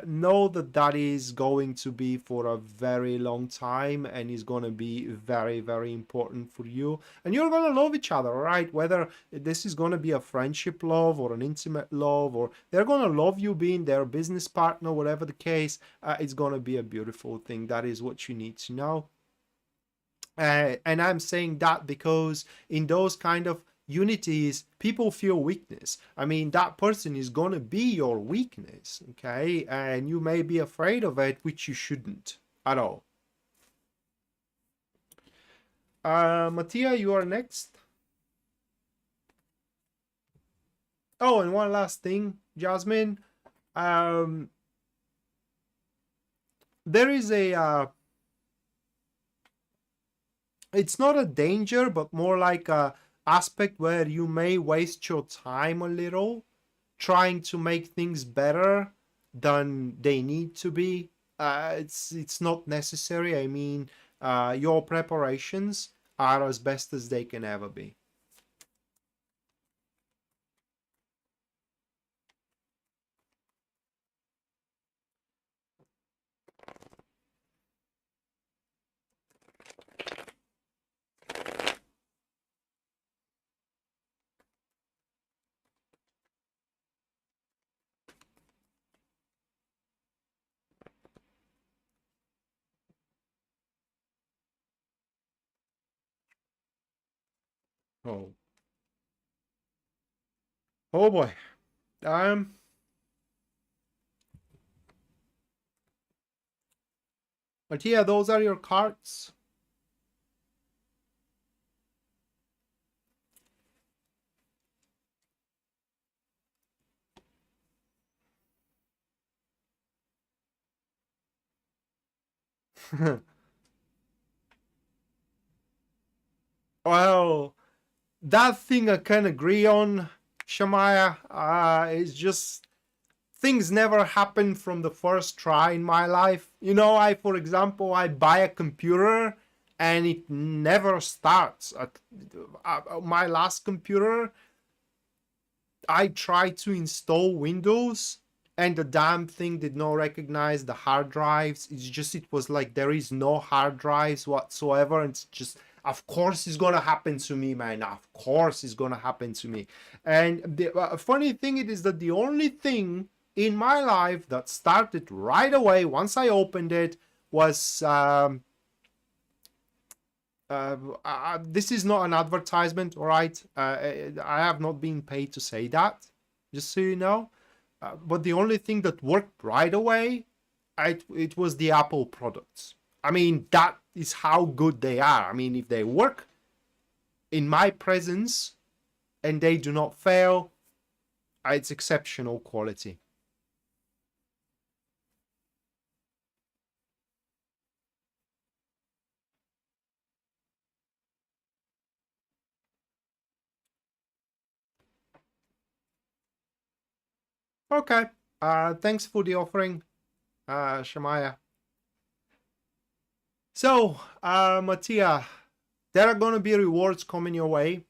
know that that is going to be for a very long time and is going to be very, very important for you. And you're going to love each other, right? Whether this is going to be a friendship love or an intimate love, or they're going to love you being their business partner, whatever the case, it's going to be a beautiful thing. That is what you need to know. And I'm saying that because in those kind of unities, people feel weakness. I mean, that person is going to be your weakness, okay? And you may be afraid of it, which you shouldn't at all. Mattia, you are next. Oh, and one last thing, Jasmine. There is it's not a danger, but more like a aspect where you may waste your time a little trying to make things better than they need to be. It's not necessary. I mean, your preparations are as best as they can ever be. Oh, oh boy. Um, but yeah, those are your cards. Well, that thing I can agree on, Shamaya. It's just things never happen from the first try in my life. You know, for example, I buy a computer and it never starts. My last computer, I tried to install Windows and the damn thing did not recognize the hard drives. It was like there is no hard drives whatsoever. It's just, of course it's gonna happen to me, man. Of course it's gonna happen to me. And the funny thing it is that the only thing in my life that started right away once I opened it was this is not an advertisement, all right? I have not been paid to say that, just so you know. But the only thing that worked right away, it was the Apple products. I mean, that is how good they are. I mean, if they work in my presence and they do not fail, it's exceptional quality. Okay. Thanks for the offering, Shamaya. So, Mattia, there are going to be rewards coming your way,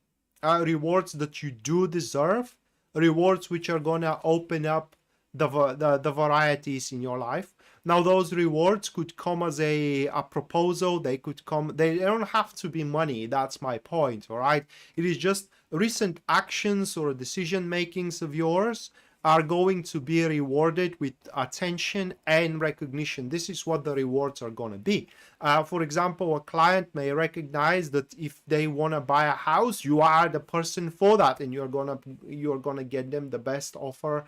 rewards that you do deserve, rewards which are going to open up the varieties in your life. Now, those rewards could come as a proposal. They could come, they don't have to be money. That's my point, all right? It is just recent actions or decision makings of yours are going to be rewarded with attention and recognition. This is what the rewards are going to be. For example, a client may recognize that if they want to buy a house, you are the person for that, and you're gonna get them the best offer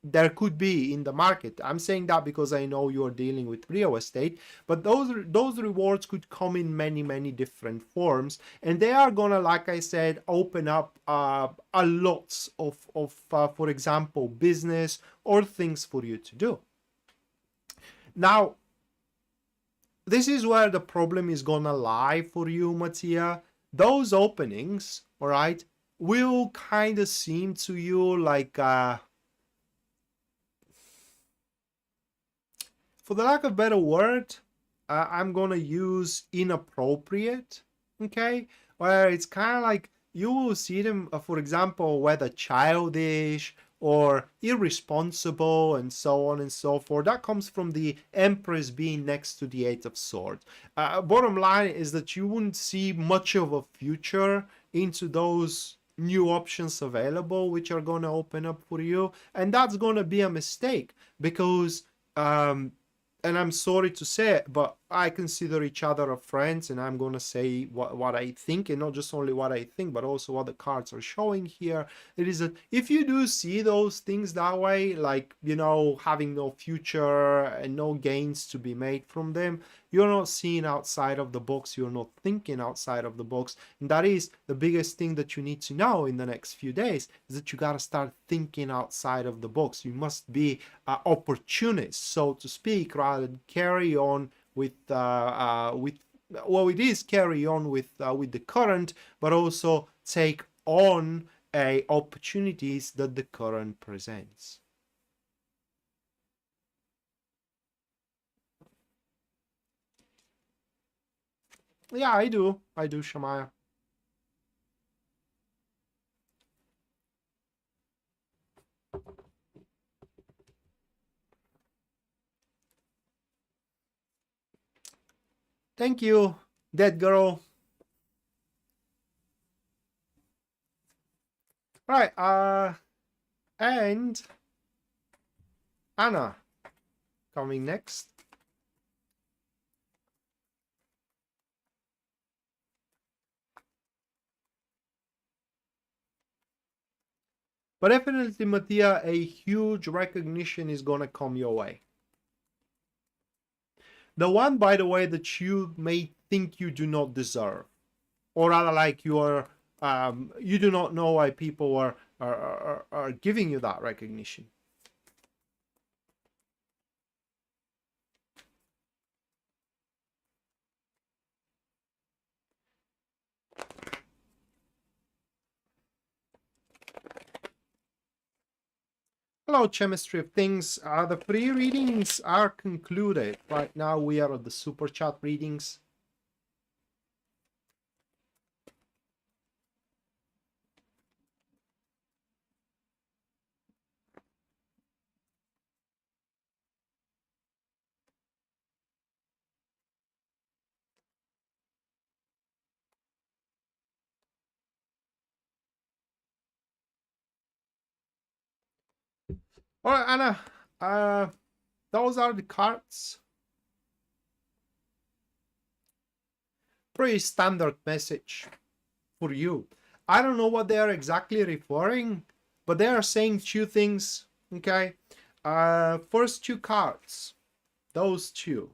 there could be in the market. I'm saying that because I know you're dealing with real estate, but those rewards could come in many different forms, and they are gonna, like I said, open up a lot of for example, business or things for you to do. Now, this is where the problem is gonna lie for you, Mattia. Those openings, all right, will kind of seem to you like for the lack of a better word, I'm gonna use inappropriate, okay? Where it's kind of like you will see them, for example, whether childish or irresponsible and so on and so forth. That comes from the Empress being next to the Eight of Swords. Bottom line is that you wouldn't see much of a future into those new options available which are going to open up for you, and that's going to be a mistake because and I'm sorry to say it, but I consider each other a friends, and I'm going to say what I think, and not just only what I think, but also what the cards are showing here. It is that if you do see those things that way, like, you know, having no future and no gains to be made from them, you're not seeing outside of the box, you're not thinking outside of the box. And that is the biggest thing that you need to know in the next few days, is that you got to start thinking outside of the box. You must be opportunist, so to speak, rather than carry on with well, it is carry on with the current, but also take on opportunities that the current presents. Yeah, I do, Shamaya. Thank you, dead girl. Right, and Anna coming next. But definitely, Mattia, a huge recognition is gonna come your way. The one, by the way, that you may think you do not deserve, or rather, like you are, you do not know why people are giving you that recognition. Hello, Chemistry of Things. The pre-readings are concluded. Right now we are at the super chat readings. All right, Anna. Those are the cards. Pretty standard message for you. I don't know what they are exactly referring, but they are saying two things. Okay. First two cards, those two.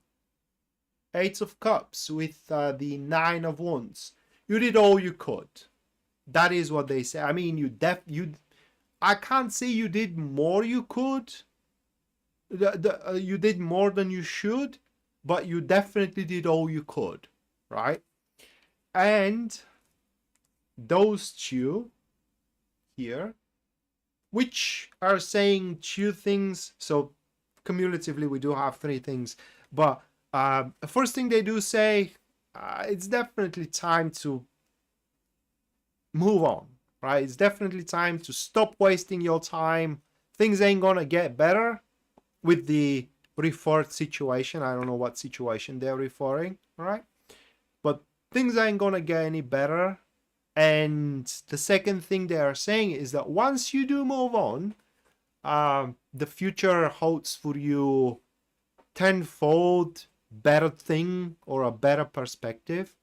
Eight of Cups with the Nine of Wands. You did all you could. That is what they say. I mean, I can't say you did more you could. You did more than you should, but you definitely did all you could, right? And those two here, which are saying two things. So cumulatively, we do have three things. But the first thing they do say, it's definitely time to move on, right? It's definitely time to stop wasting your time. Things ain't gonna get better with the referred situation. I don't know what situation they're referring, right? But things ain't gonna get any better. And the second thing they are saying is that once you do move on, the future holds for you tenfold better thing or a better perspective.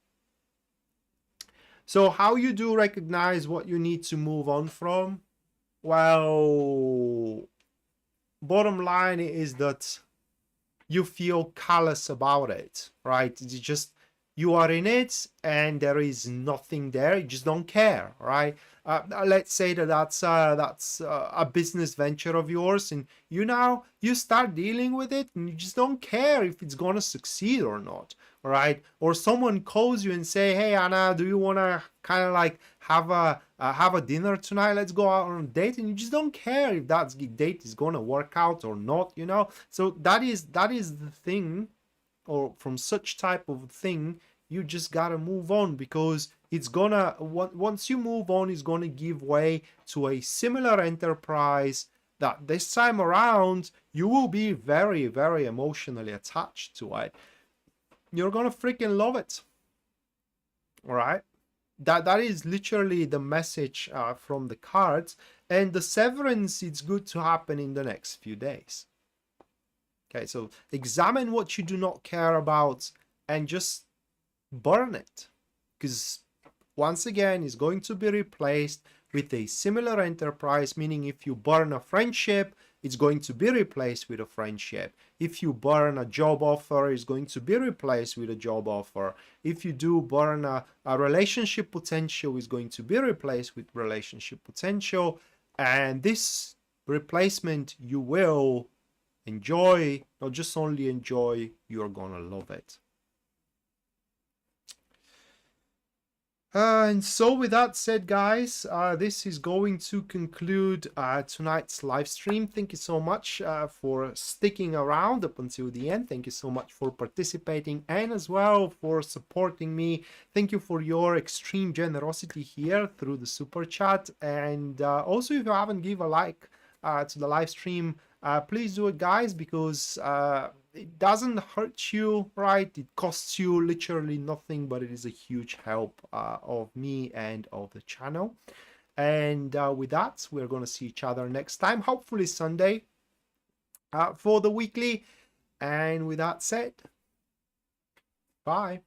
So how you do recognize what you need to move on from? Well, bottom line is that you feel callous about it, right? It's just you are in it and there is nothing there. You just don't care, right? Let's say that's a business venture of yours, and you start dealing with it, and you just don't care if it's gonna succeed or not, right? Or someone calls you and say, "Hey, Anna, do you wanna kind of like have a dinner tonight? Let's go out on a date," and you just don't care if that date is gonna work out or not, you know. So that is the thing, or from such type of thing, you just gotta move on, because it's gonna, once you move on, it's gonna give way to a similar enterprise that this time around you will be very, very emotionally attached to it. You're gonna freaking love it. All right, that is literally the message from the cards. And the severance, it's good to happen in the next few days. Okay, so examine what you do not care about and just burn it, because once again it's going to be replaced with a similar enterprise. Meaning, if you burn a friendship, it's going to be replaced with a friendship. If you burn a job offer, it's going to be replaced with a job offer. If you do burn a relationship potential, it's going to be replaced with relationship potential. And this replacement you will enjoy. Not just only enjoy, you're gonna love it. And so with that said, guys, this is going to conclude tonight's live stream. Thank you so much for sticking around up until the end. Thank you so much for participating and as well for supporting me. Thank you for your extreme generosity here through the super chat. And also, if you haven't give a like to the live stream, please do it, guys, because it doesn't hurt you, right? It costs you literally nothing, but it is a huge help of me and of the channel. And with that, we're going to see each other next time, hopefully Sunday, for the weekly. And with that said, bye.